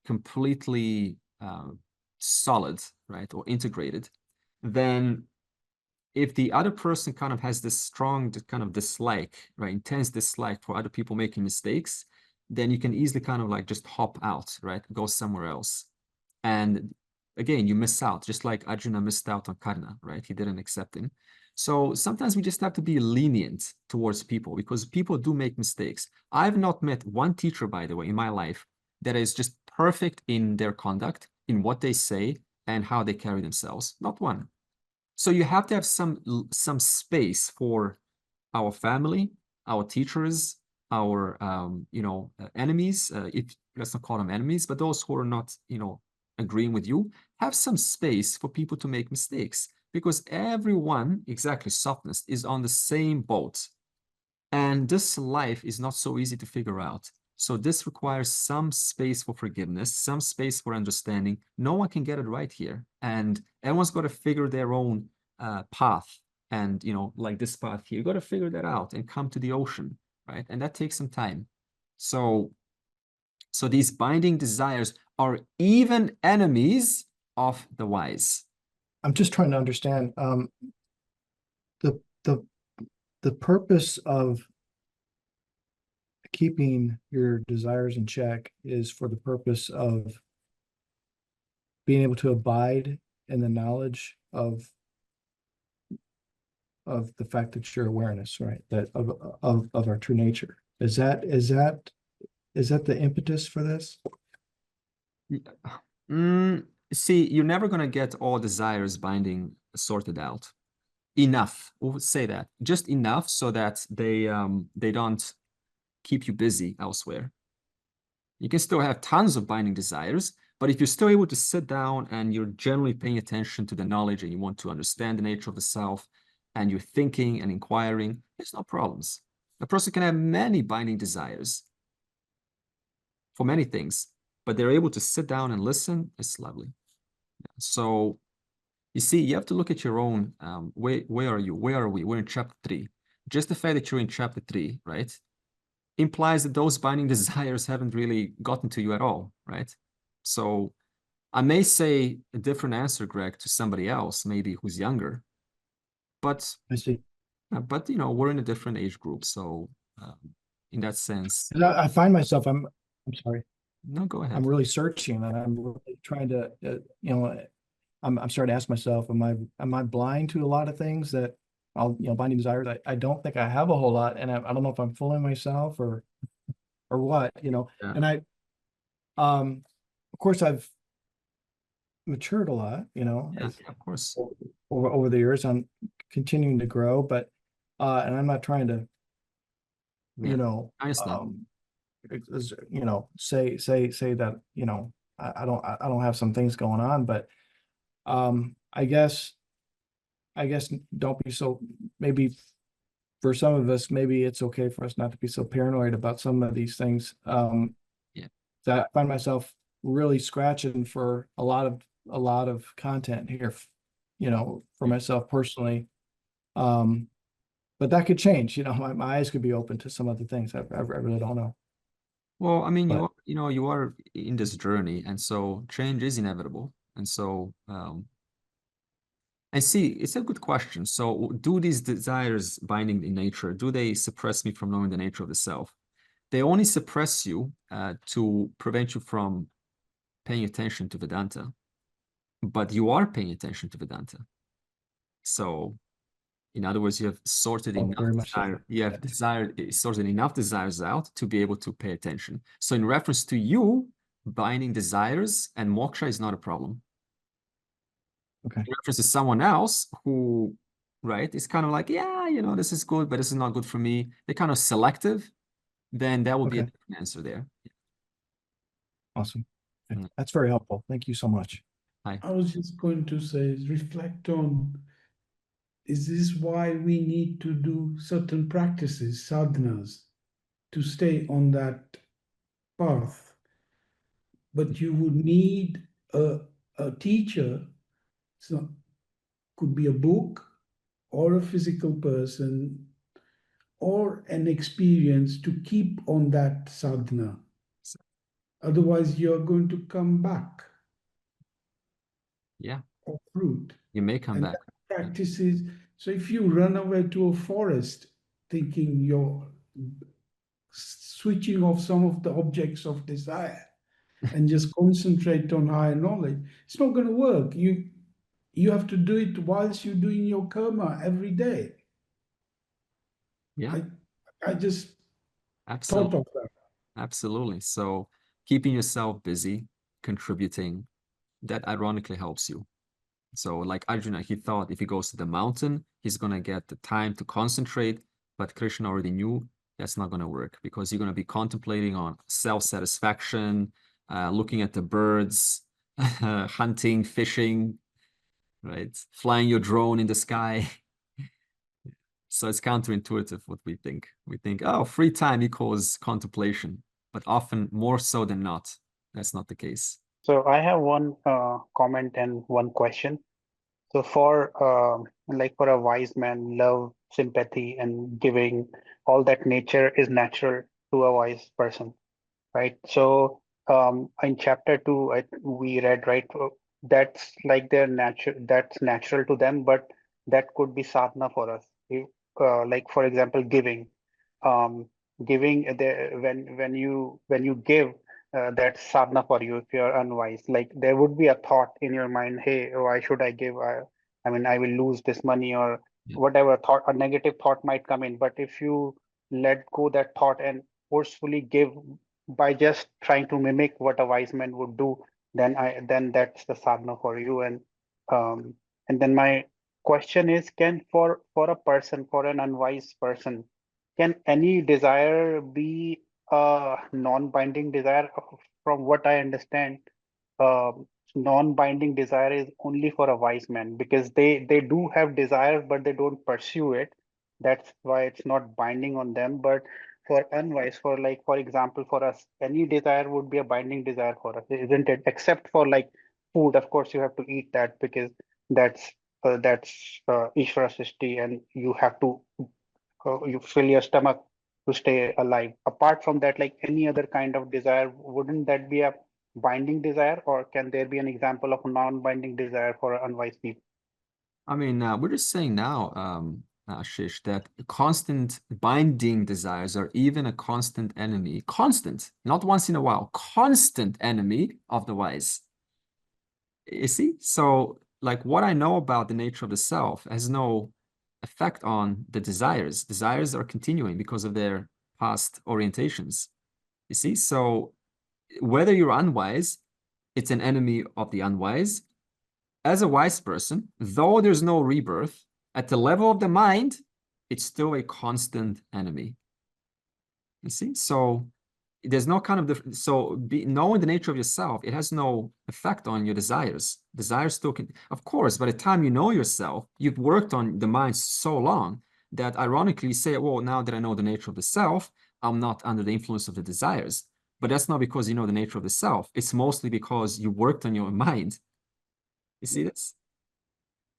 completely solid, right, or integrated, then if the other person kind of has this strong kind of dislike, right, intense dislike for other people making mistakes, then you can easily kind of like just hop out, right, go somewhere else. And again, you miss out, just like Arjuna missed out on Karna, right? He didn't accept him. So sometimes we just have to be lenient towards people, because people do make mistakes. I've not met one teacher, by the way, in my life that is just perfect in their conduct, in what they say and how they carry themselves. Not one. So you have to have some space for our family, our teachers, our enemies. If let's not call them enemies, but those who are not, you know, agreeing with you, have some space for people to make mistakes, because everyone, exactly, softness, is on the same boat. And this life is not so easy to figure out. So this requires some space for forgiveness, some space for understanding. No one can get it right here. And everyone's got to figure their own path. And, you know, like this path here, you got to figure that out and come to the ocean, right? And that takes some time. So these binding desires are even enemies of the wise. I'm just trying to understand the purpose of keeping your desires in check is for the purpose of being able to abide in the knowledge of the fact that you're awareness, right? That of our true nature. Is that the impetus for this? See, you're never going to get all desires binding sorted out. Enough, we'll say that, just enough so that they don't keep you busy elsewhere. You can still have tons of binding desires, but if you're still able to sit down and you're generally paying attention to the knowledge and you want to understand the nature of the self and you're thinking and inquiring, there's no problems. A person can have many binding desires for many things, but they're able to sit down and listen. It's lovely. So you see, you have to look at your own, where are you? Where are we? We're in chapter 3. Just the fact that you're in chapter 3, right? implies that those binding desires haven't really gotten to you at all, right? So I may say a different answer, Greg, to somebody else, maybe who's younger, but I see. but you know, we're in a different age group, so in that sense, And I find myself, I'm sorry, no, go ahead. I'm really searching and I'm really trying to, you know, I'm starting to ask myself, am I blind to a lot of things that binding desires? I don't think I have a whole lot, and I don't know if I'm fooling myself or what, Yeah. and of course I've matured a lot, Yeah, of course. over the years. I'm continuing to grow, but and I'm not trying to, Yeah, I understand. say that, I don't have some things going on, but I guess don't be so, maybe for some of us, maybe it's okay for us not to be so paranoid about some of these things. Yeah. That I find myself really scratching for a lot of content here, for myself personally. But that could change, my eyes could be open to some other things. I really don't know. Well, I mean, But- you are in this journey, and so change is inevitable. And so, and see, it's a good question. So, do these desires binding in nature, do they suppress me from knowing the nature of the self? They only suppress you to prevent you from paying attention to Vedanta, but you are paying attention to Vedanta. So, in other words, you have sorted very much so. sorted enough desires out to be able to pay attention. So in reference to you, binding desires and moksha is not a problem. Okay. In reference to someone else who, right, is kind of like, yeah, this is good, but this is not good for me. They're kind of selective, then that will be a Okay. different answer there. Awesome. Okay. Mm. That's very helpful. Thank you so much. I was just going to say, reflect on, is this why we need to do certain practices, sadhanas, to stay on that path? But you would need a teacher, so could be a book or a physical person or an experience to keep on that sadhana. Otherwise, you're going to come back. Yeah. Or fruit. You may come And back. that practices. So if you run away to a forest thinking you're switching off some of the objects of desire and just concentrate on higher knowledge, it's not going to work. You have to do it whilst you're doing your karma every day. Yeah. I just Absolutely. thought of that. Absolutely. So keeping yourself busy, contributing, that ironically helps you. So like Arjuna, he thought if he goes to the mountain, he's going to get the time to concentrate, but Krishna already knew that's not going to work because you're going to be contemplating on self-satisfaction, looking at the birds, hunting, fishing, right? Flying your drone in the sky. So it's counterintuitive what we think. We think, oh, free time equals contemplation, but often more so than not, that's not the case. So I have one comment and one question. So for for a wise man, love, sympathy, and giving, all that nature is natural to a wise person, right? So in chapter 2, we read, right, that's like that's natural to them, but that could be sadhana for us. Like for example, giving, giving when you give, that's sadhana for you if you're unwise. Like there would be a thought in your mind, hey, why should I give? I mean, I will lose this money or whatever thought, a negative thought might come in. But if you let go that thought and forcefully give by just trying to mimic what a wise man would do, then that's the sadhana for you. And then my question is, can for a person, for an unwise person, can any desire be a non-binding desire? From what I understand, non-binding desire is only for a wise man because they do have desires, but they don't pursue it. That's why it's not binding on them. But for unwise, for example, for us, any desire would be a binding desire for us, isn't it? Except for like food, of course, you have to eat that because that's Ishvara Srishti, and you have to you fill your stomach to stay alive. Apart from that, like any other kind of desire, wouldn't that be a binding desire, or can there be an example of non-binding desire for unwise people? I mean, we're just saying now, Ashish, that constant binding desires are even a constant enemy, constant, not once in a while, constant enemy of the wise. You see? So, like, what I know about the nature of the self has no effect on the desires. Desires are continuing because of their past orientations. You see? So, whether you're unwise, it's an enemy of the unwise. As a wise person, though there's no rebirth, at the level of the mind, it's still a constant enemy. You see? So there's no kind of knowing the nature of yourself, it has no effect on your desires. Desires still can, of course, by the time you know yourself, you've worked on the mind so long that ironically you say, well, now that I know the nature of the self, I'm not under the influence of the desires. But that's not because you know the nature of the self. It's mostly because you worked on your mind. You see this?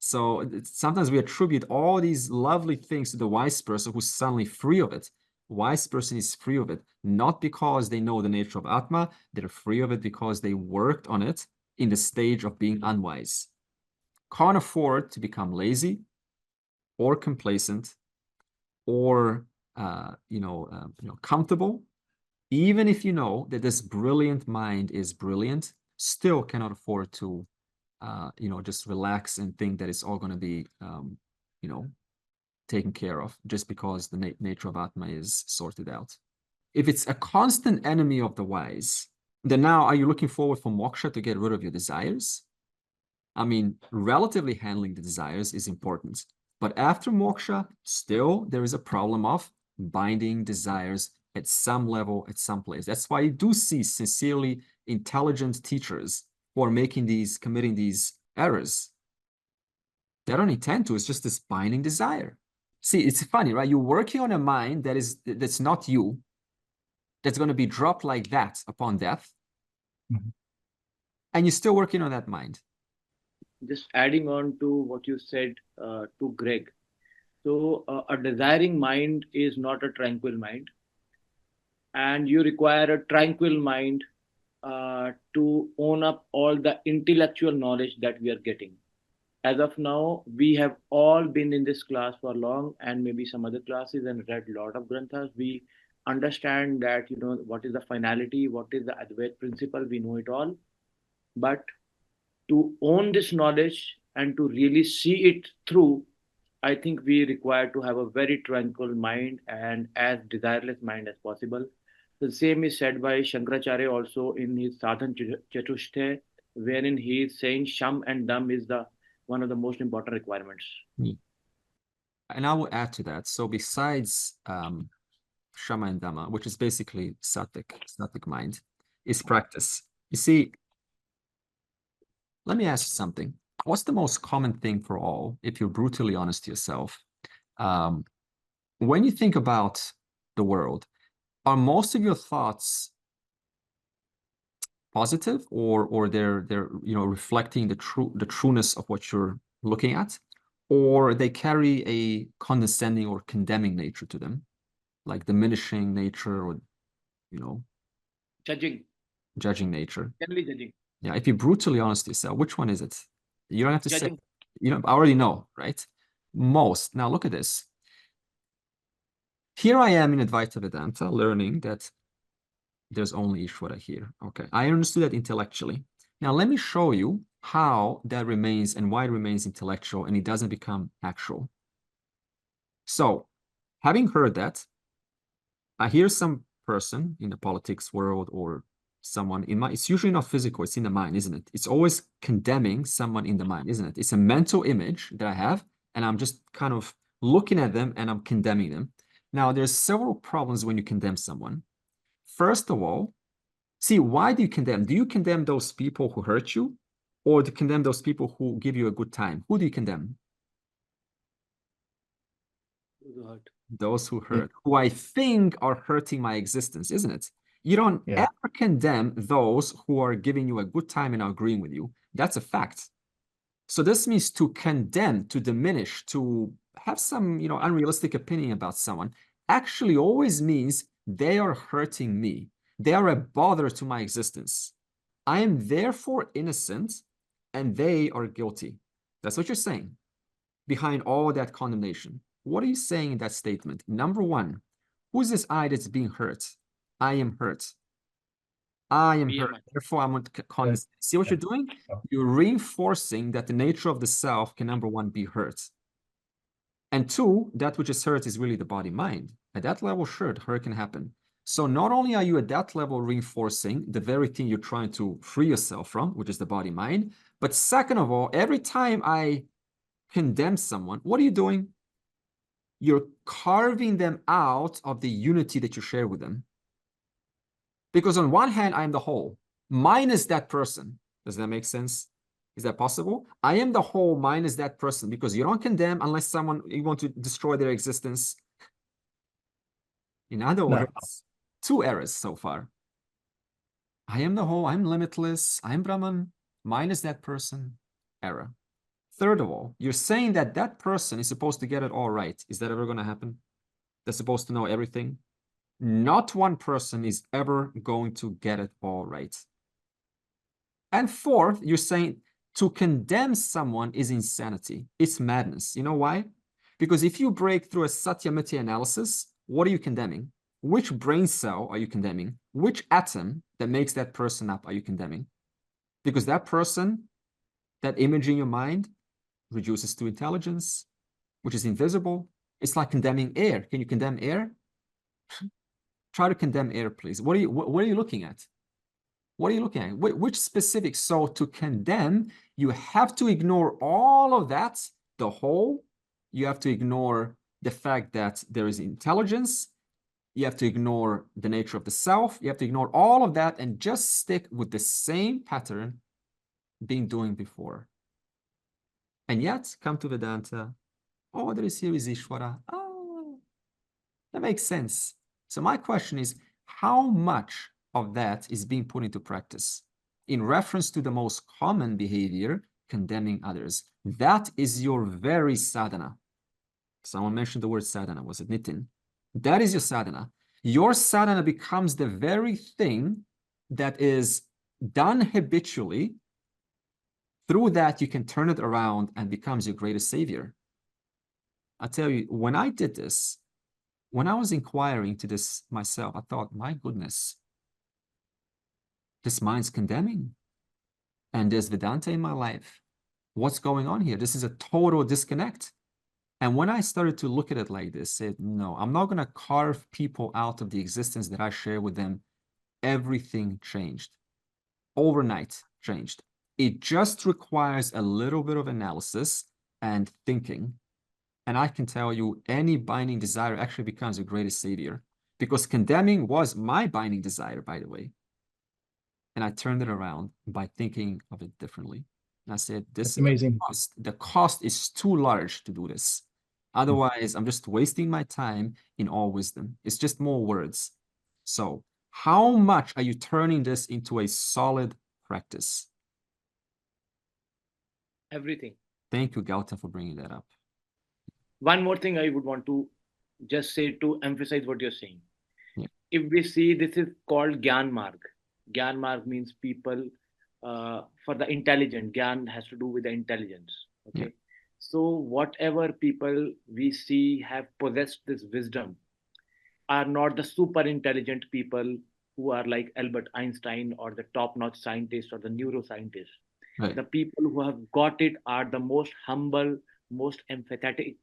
So sometimes we attribute all these lovely things to the wise person who's suddenly free of it. Wise person is free of it, not because they know the nature of Atma. They're free of it because they worked on it in the stage of being unwise. Can't afford to become lazy or complacent or comfortable. Even if you know that this brilliant mind is brilliant, still cannot afford to just relax and think that it's all going to be, taken care of just because the nature of Atma is sorted out. If it's a constant enemy of the wise, then now are you looking forward for moksha to get rid of your desires? I mean, relatively handling the desires is important, but after moksha, still there is a problem of binding desires at some level, at some place. That's why you do see sincerely intelligent teachers who are committing these errors. They don't intend to, it's just this binding desire. See, it's funny, right? You're working on a mind that's not you, that's going to be dropped like that upon death. Mm-hmm. And you're still working on that mind. Just adding on to what you said to Greg. So a desiring mind is not a tranquil mind. And you require a tranquil mind to own up all the intellectual knowledge that we are getting. As of now, we have all been in this class for long, and maybe some other classes, and read a lot of granthas. We understand that, what is the finality, what is the Advait principle, we know it all. But to own this knowledge and to really see it through, I think we require to have a very tranquil mind and as desireless mind as possible. The same is said by Shankaracharya also in his Sadhan Chatushthay, wherein he is saying Sham and Dam is one of the most important requirements. And I will add to that. So besides Shama and Dhamma, which is basically sattvic mind, is practice. You see, let me ask you something. What's the most common thing for all, if you're brutally honest to yourself? When you think about the world, are most of your thoughts positive, or they're reflecting the trueness of what you're looking at, or they carry a condescending or condemning nature to them, like diminishing nature, or judging nature? Generally judging. Yeah, if you're brutally honest to yourself, which one is it? You don't have to Judging. say, I already know, right? Most. Now look at this. Here I am in Advaita Vedanta learning that there's only Ishvara here. Okay, I understood that intellectually. Now let me show you how that remains and why it remains intellectual and it doesn't become actual. So, having heard that, I hear some person in the politics world or someone it's usually not physical, it's in the mind, isn't it? It's always condemning someone in the mind, isn't it? It's a mental image that I have, and I'm just kind of looking at them and I'm condemning them. Now, there's several problems when you condemn someone. First of all, see, why do you condemn? Do you condemn those people who hurt you, or do you condemn those people who give you a good time? Who do you condemn? Those who hurt, who I think are hurting my existence, isn't it? You don't ever condemn those who are giving you a good time and are agreeing with you. That's a fact. So this means to condemn, to diminish, to have some, unrealistic opinion about someone. actually always means they are hurting me. They are a bother to my existence. I am therefore innocent and they are guilty. That's what you're saying behind all that condemnation. What are you saying in that statement? Number one, who's this I that's being hurt? I am hurt. I am hurt. BMI. Therefore, I'm going to condemn. See what you're doing? You're reinforcing that the nature of the self can, number one, be hurt. And two, that which is hurt is really the body mind. At that level, sure, hurt can happen. So not only are you at that level reinforcing the very thing you're trying to free yourself from, which is the body mind, but second of all, every time I condemn someone, what are you doing? You're carving them out of the unity that you share with them. Because on one hand, I am the whole, minus that person. Does that make sense? Is that possible? I am the whole minus that person, because you don't condemn unless you want to destroy their existence. In other words, two errors so far. I am the whole, I'm limitless, I'm Brahman, minus that person, error. Third of all, you're saying that that person is supposed to get it all right. Is that ever going to happen? They're supposed to know everything. Not one person is ever going to get it all right. And fourth, you're saying to condemn someone is insanity. It's madness. You know why? Because if you break through a Satyamiti analysis, what are you condemning? Which brain cell are you condemning? Which atom that makes that person up are you condemning? Because that person, that image in your mind, reduces to intelligence, which is invisible. It's like condemning air. Can you condemn air? Try to condemn air, please. What are you looking at? What are you looking at? Which specific? So to condemn, you have to ignore all of that, the whole. You have to ignore the fact that there is intelligence. You have to ignore the nature of the self. You have to ignore all of that and just stick with the same pattern being doing before. And yet, come to Vedanta. Oh, there is here is Ishvara. Oh, that makes sense. So my question is, how much of that is being put into practice in reference to the most common behavior, condemning others? That is your very sadhana. Someone mentioned the word sadhana. Was it Nitin? That is your sadhana. Your sadhana becomes the very thing that is done habitually. Through that, you can turn it around and becomes your greatest savior. I tell you, when I did this, when I was inquiring to this myself, I thought, my goodness, this mind's condemning. And there's Vedanta in my life. What's going on here? This is a total disconnect. And when I started to look at it like this, said, no, I'm not going to carve people out of the existence that I share with them. Everything changed. Overnight changed. It just requires a little bit of analysis and thinking. And I can tell you, any binding desire actually becomes your greatest savior. Because condemning was my binding desire, by the way. And I turned it around by thinking of it differently. And I said, this is amazing. The cost is too large to do this. Otherwise, I'm just wasting my time in all wisdom. It's just more words. So how much are you turning this into a solid practice? Everything. Thank you, Gautam, for bringing that up. One more thing I would want to just say to emphasize what you're saying. Yeah. If we see, this is called Gyan Marg. Gyan Marg means people for the intelligent. Gyan has to do with the intelligence. Okay. Yeah. So whatever people we see have possessed this wisdom are not the super intelligent people who are like Albert Einstein or the top-notch scientist or the neuroscientist. Right. The people who have got it are the most humble, most empathetic,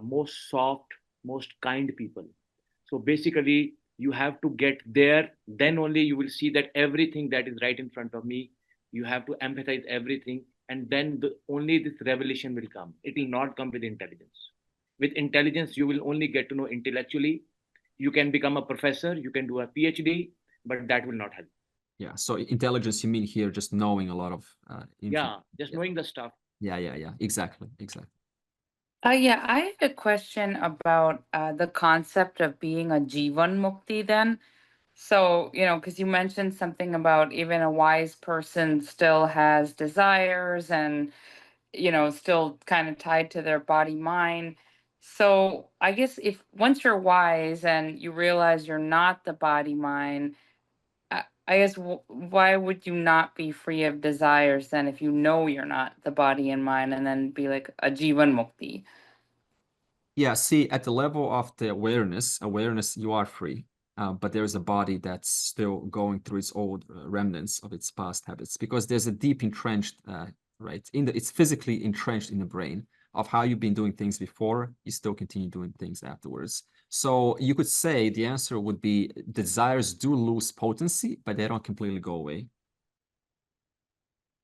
most soft, most kind people. So basically, you have to get there. Then only you will see that everything that is right in front of me, you have to empathize everything. And then only this revelation will come. It will not come with intelligence. With intelligence, you will only get to know intellectually. You can become a professor, you can do a PhD, but that will not help. Yeah. So intelligence, you mean here just knowing a lot of knowing the stuff. Yeah. Exactly. Yeah, I had a question about the concept of being a Jivan Mukti then. So, because you mentioned something about even a wise person still has desires and, still kind of tied to their body mind. So I guess if once you're wise and you realize you're not the body mind, I guess why would you not be free of desires then if you know you're not the body and mind, and then be like a Jivan Mukti? Yeah, see, at the level of the awareness, you are free. But there's a body that's still going through its old remnants of its past habits, because there's a deep entrenched, right, it's physically entrenched in the brain of how you've been doing things before, you still continue doing things afterwards. So you could say the answer would be desires do lose potency, but they don't completely go away.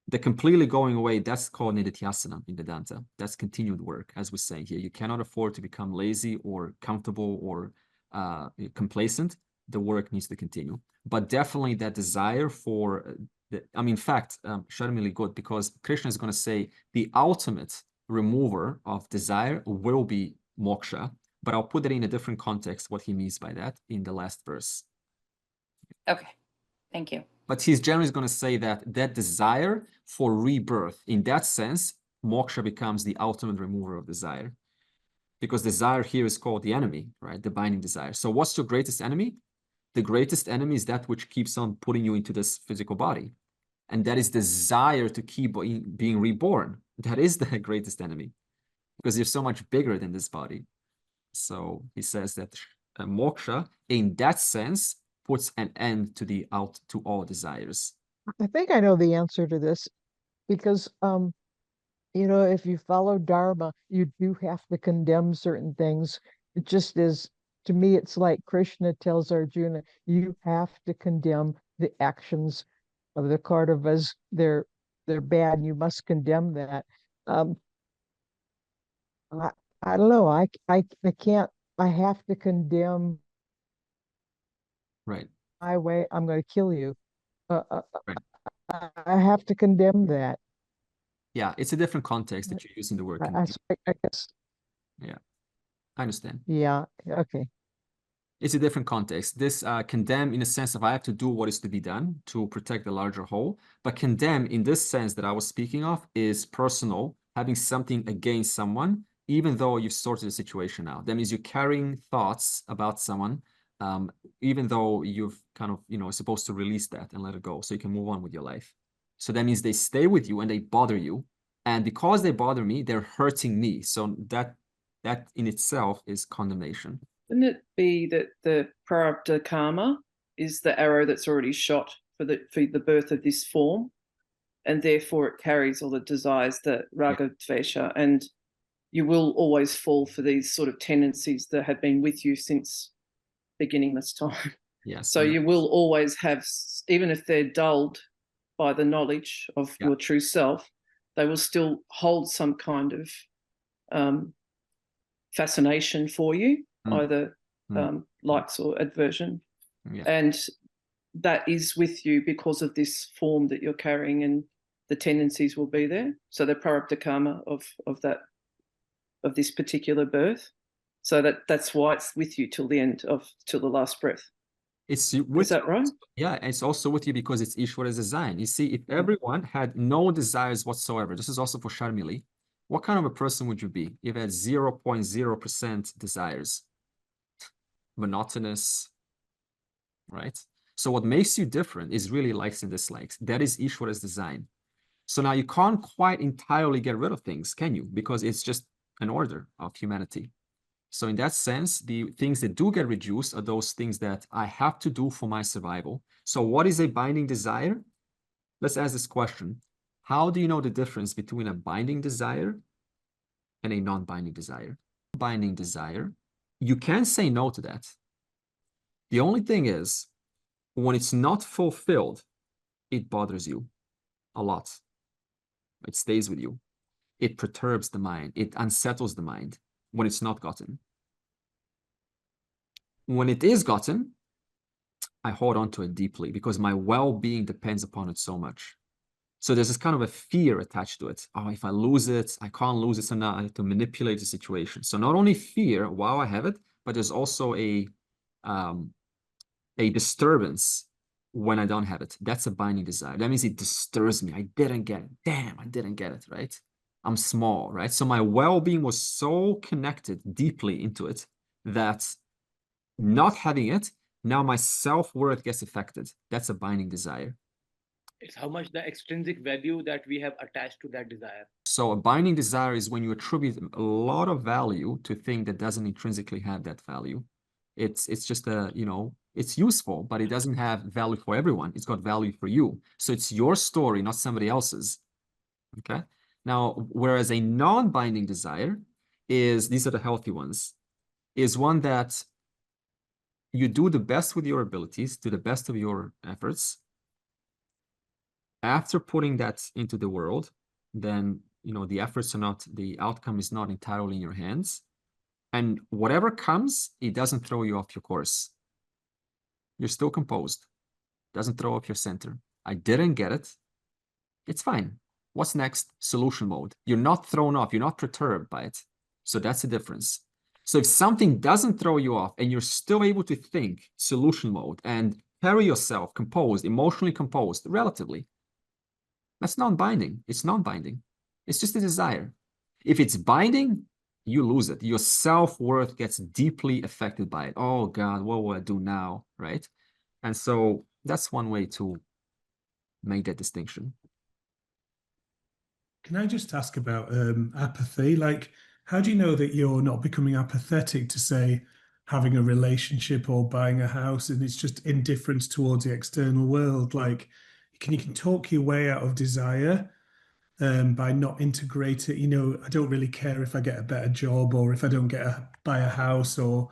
The completely going away, that's called nididhyasana in Vedanta. That's continued work, as we're saying here. You cannot afford to become lazy or comfortable or complacent. The work needs to continue. But definitely that desire for, in fact, Sharmili good, because Krishna is going to say the ultimate remover of desire will be moksha. But I'll put that in a different context, what he means by that, in the last verse. Okay, thank you. But he's generally going to say that desire for rebirth, in that sense, moksha becomes the ultimate remover of desire. Because desire here is called the enemy, right? The binding desire. So what's your greatest enemy? The greatest enemy is that which keeps on putting you into this physical body. And that is desire to keep being reborn. That is the greatest enemy, because you're so much bigger than this body. So he says that moksha, in that sense, puts an end to all desires. I think I know the answer to this, because if you follow Dharma, you do have to condemn certain things. It just is, to me, it's like Krishna tells Arjuna, you have to condemn the actions of the Kauravas. They're bad, and you must condemn that. I don't know. I can't. I have to condemn. Right. My way, I'm going to kill you. Right. I have to condemn that. Yeah, it's a different context that you're using the word condemn. I guess. Yeah, I understand. Yeah, okay. It's a different context. This condemn in the sense of I have to do what is to be done to protect the larger whole. But condemn in this sense that I was speaking of is personal, having something against someone, even though you've sorted the situation out. That means you're carrying thoughts about someone, even though you've kind of, supposed to release that and let it go so you can move on with your life. So that means they stay with you and they bother you. And because they bother me, they're hurting me. So that in itself is condemnation. Wouldn't it be that the prarabdha karma is the arrow that's already shot for the birth of this form, and therefore it carries all the desires, the raga, dvesha, and you will always fall for these sort of tendencies that have been with you since beginningless time. Yes. So you will always have, even if they're dulled by the knowledge of your true self, they will still hold some kind of fascination for you, either likes or aversion. And that is with you because of this form that you're carrying, and the tendencies will be there. So the prarabdha karma of this particular birth. So that's why it's with you till the last breath. Is that right? Yeah, it's also with you because it's Ishvara's design. You see, if everyone had no desires whatsoever, this is also for Sharmili, what kind of a person would you be if you had 0.0% desires? Monotonous, right? So what makes you different is really likes and dislikes. That is Ishvara's design. So now you can't quite entirely get rid of things, can you? Because it's just an order of humanity. So in that sense, the things that do get reduced are those things that I have to do for my survival. So what is a binding desire? Let's ask this question. How do you know the difference between a binding desire and a non-binding desire? Binding desire, you can say no to that. The only thing is, when it's not fulfilled, it bothers you a lot. It stays with you. It perturbs the mind. It unsettles the mind when it's not gotten. When it is gotten, I hold on to it deeply because my well-being depends upon it so much. So there's this kind of a fear attached to it. Oh, if I lose it, I can't lose it, so now I have to manipulate the situation. So not only fear while I have it, but there's also a disturbance when I don't have it. That's a binding desire. That means it disturbs me. I didn't get it. Damn, I didn't get it, right? I'm small, right? So my well-being was so connected deeply into it that not having it, now my self-worth gets affected. That's a binding desire. It's how much the extrinsic value that we have attached to that desire. So a binding desire is when you attribute a lot of value to a thing that doesn't intrinsically have that value. It's just a, you know, it's useful, but it doesn't have value for everyone. It's got value for you. So it's your story, not somebody else's. Okay. Now, whereas a non-binding desire is, these are the healthy ones, is one that you do the best with your abilities, to the best of your efforts. After putting that into the world, then, you know, the efforts are not, the outcome is not entirely in your hands. And whatever comes, it doesn't throw you off your course. You're still composed. Doesn't throw off your center. I didn't get it. It's fine. What's next? Solution mode. You're not thrown off. You're not perturbed by it. So that's the difference. So if something doesn't throw you off and you're still able to think solution mode and carry yourself composed, emotionally composed, relatively, that's non-binding. It's non-binding. It's just a desire. If it's binding, you lose it. Your self-worth gets deeply affected by it. Oh God, what will I do now, right? And so that's one way to make that distinction. Can I just ask about apathy? Like, how do you know that you're not becoming apathetic to, say, having a relationship or buying a house, and it's just indifference towards the external world? Like, you can talk your way out of desire by not integrating. You know, I don't really care if I get a better job or if I don't buy a house, or,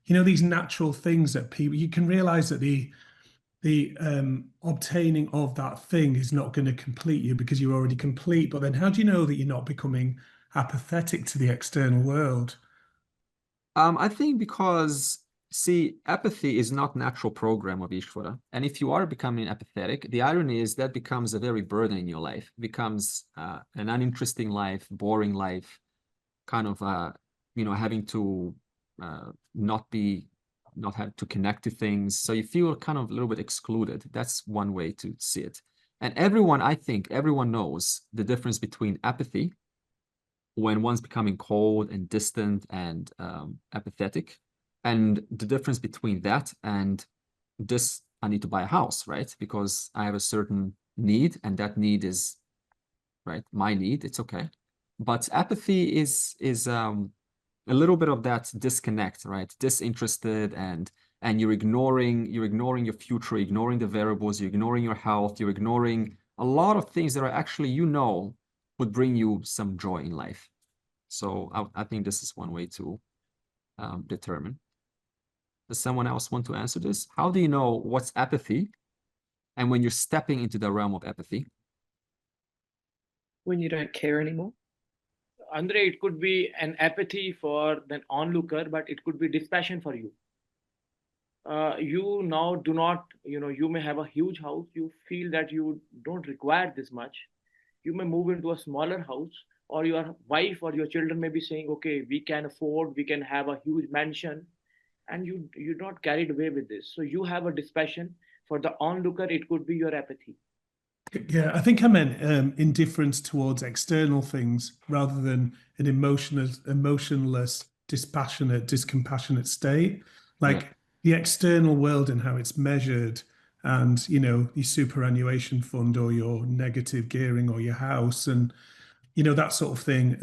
you know, these natural things that people, you can realize that the obtaining of that thing is not going to complete you because you're already complete. But then how do you know that you're not becoming apathetic to the external world? I think because, see, apathy is not natural program of Ishvara. And if you are becoming apathetic, the irony is that becomes a very burden in your life. It becomes an uninteresting life, boring life, kind of, you know, having to not have to connect to things. So you feel kind of a little bit excluded. That's one way to see it. And everyone, I think everyone knows the difference between apathy, when one's becoming cold and distant and apathetic, and the difference between that and this, I need to buy a house, right? Because I have a certain need, and that need is, right, my need, it's okay. But apathy is a little bit of that disconnect, right? Disinterested, and you're ignoring your future, ignoring the variables, you're ignoring your health, you're ignoring a lot of things that are actually, you know, would bring you some joy in life. So I think this is one way to determine. Does someone else want to answer this? How do you know what's apathy and when you're stepping into the realm of apathy? When you don't care anymore. Andre, it could be an apathy for the onlooker, but it could be dispassion for you. You now do not, you know, you may have a huge house. You feel that you don't require this much. You may move into a smaller house, or your wife or your children may be saying, okay, we can afford, we can have a huge mansion, and you're not carried away with this. So you have a dispassion. For the onlooker, it could be your apathy. Yeah, I think I meant indifference towards external things rather than an emotionless, dispassionate, discompassionate state. Like the external world and how it's measured, and, you know, your superannuation fund or your negative gearing or your house, and, you know, that sort of thing.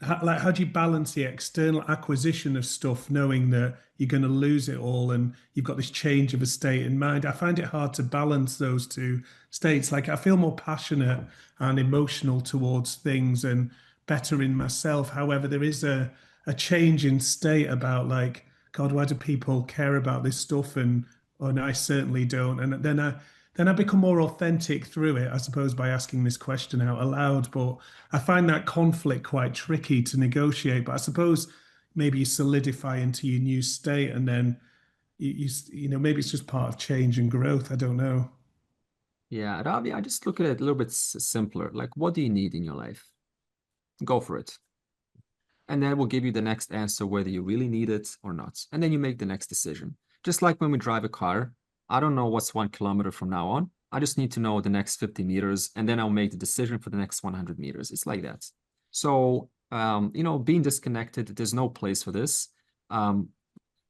How do you balance the external acquisition of stuff, knowing that you're going to lose it all and you've got this change of a state in mind? I find it hard to balance those two states. Like, I feel more passionate and emotional towards things and better in myself. However, there is a change in state about, like, God, why do people care about this stuff? And I certainly don't. And then I become more authentic through it, I suppose, by asking this question out aloud. But I find that conflict quite tricky to negotiate. But I suppose maybe you solidify into your new state, and then you know, maybe it's just part of change and growth. I don't know. Yeah, Ravi, I just look at it a little bit simpler. Like, what do you need in your life? Go for it. And that will give you the next answer, whether you really need it or not. And then you make the next decision. Just like when we drive a car, I don't know what's 1 kilometer from now on. I just need to know the next 50 meters, and then I'll make the decision for the next 100 meters. It's like that. So, you know, being disconnected, there's no place for this.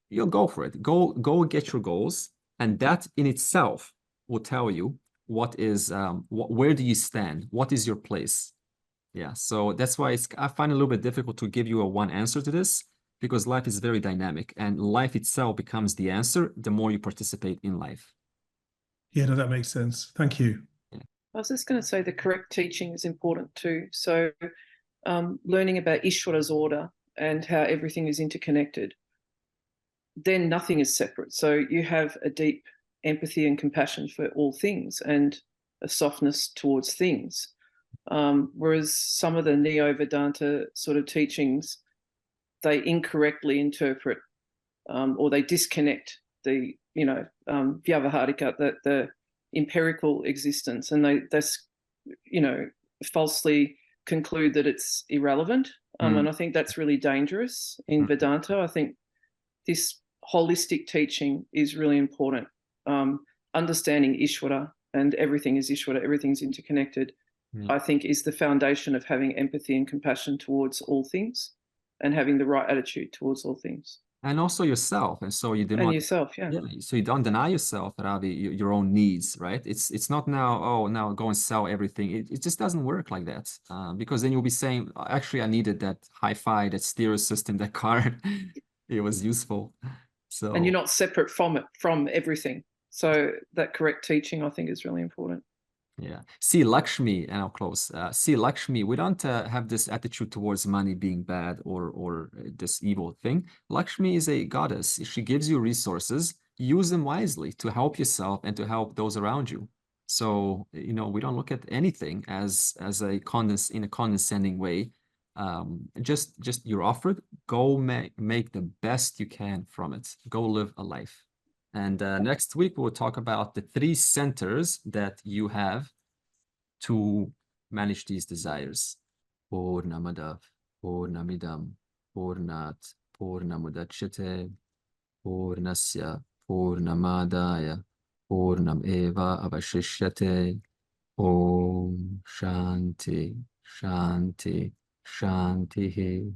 You'll go for it. Go get your goals, and that in itself will tell you what is where do you stand? What is your place? Yeah, so that's why I find it a little bit difficult to give you a one answer to this, because life is very dynamic, and life itself becomes the answer the more you participate in life. Yeah, no, that makes sense. Thank you. I was just going to say the correct teaching is important too. So learning about Ishwara's order and how everything is interconnected, then nothing is separate. So you have a deep empathy and compassion for all things and a softness towards things. Whereas some of the Neo-Vedanta sort of teachings, they incorrectly interpret or they disconnect the, Vyavaharika, the empirical existence, and that's, falsely conclude that it's irrelevant. And I think that's really dangerous in Vedanta. I think this holistic teaching is really important. Understanding Ishvara and everything is Ishvara, everything's interconnected, I think is the foundation of having empathy and compassion towards all things and having the right attitude towards all things. And also yourself. And so you do not, yourself, yeah. So you don't deny yourself, Ravi, your own needs, right? It's not now, now go and sell everything. It just doesn't work like that. Because then you'll be saying, actually, I needed that hi-fi, that stereo system, that car. It was useful. So, and you're not separate from it, from everything. So that correct teaching, I think, is really important. Yeah. See, Lakshmi, and I'll close. See, Lakshmi, we don't have this attitude towards money being bad or this evil thing. Lakshmi is a goddess. She gives you resources. Use them wisely to help yourself and to help those around you. So, we don't look at anything as a condescending way. Just you're offered. Go make the best you can from it. Go live a life. And next week, we'll talk about the 3 centers that you have to manage these desires. Purnamadav, Purnamidam, Purnat, Purnamudachyate, Purnasya, Purnamadaya, Purnam Eva Avashishyate. Om Shanti, Shanti, Shanti.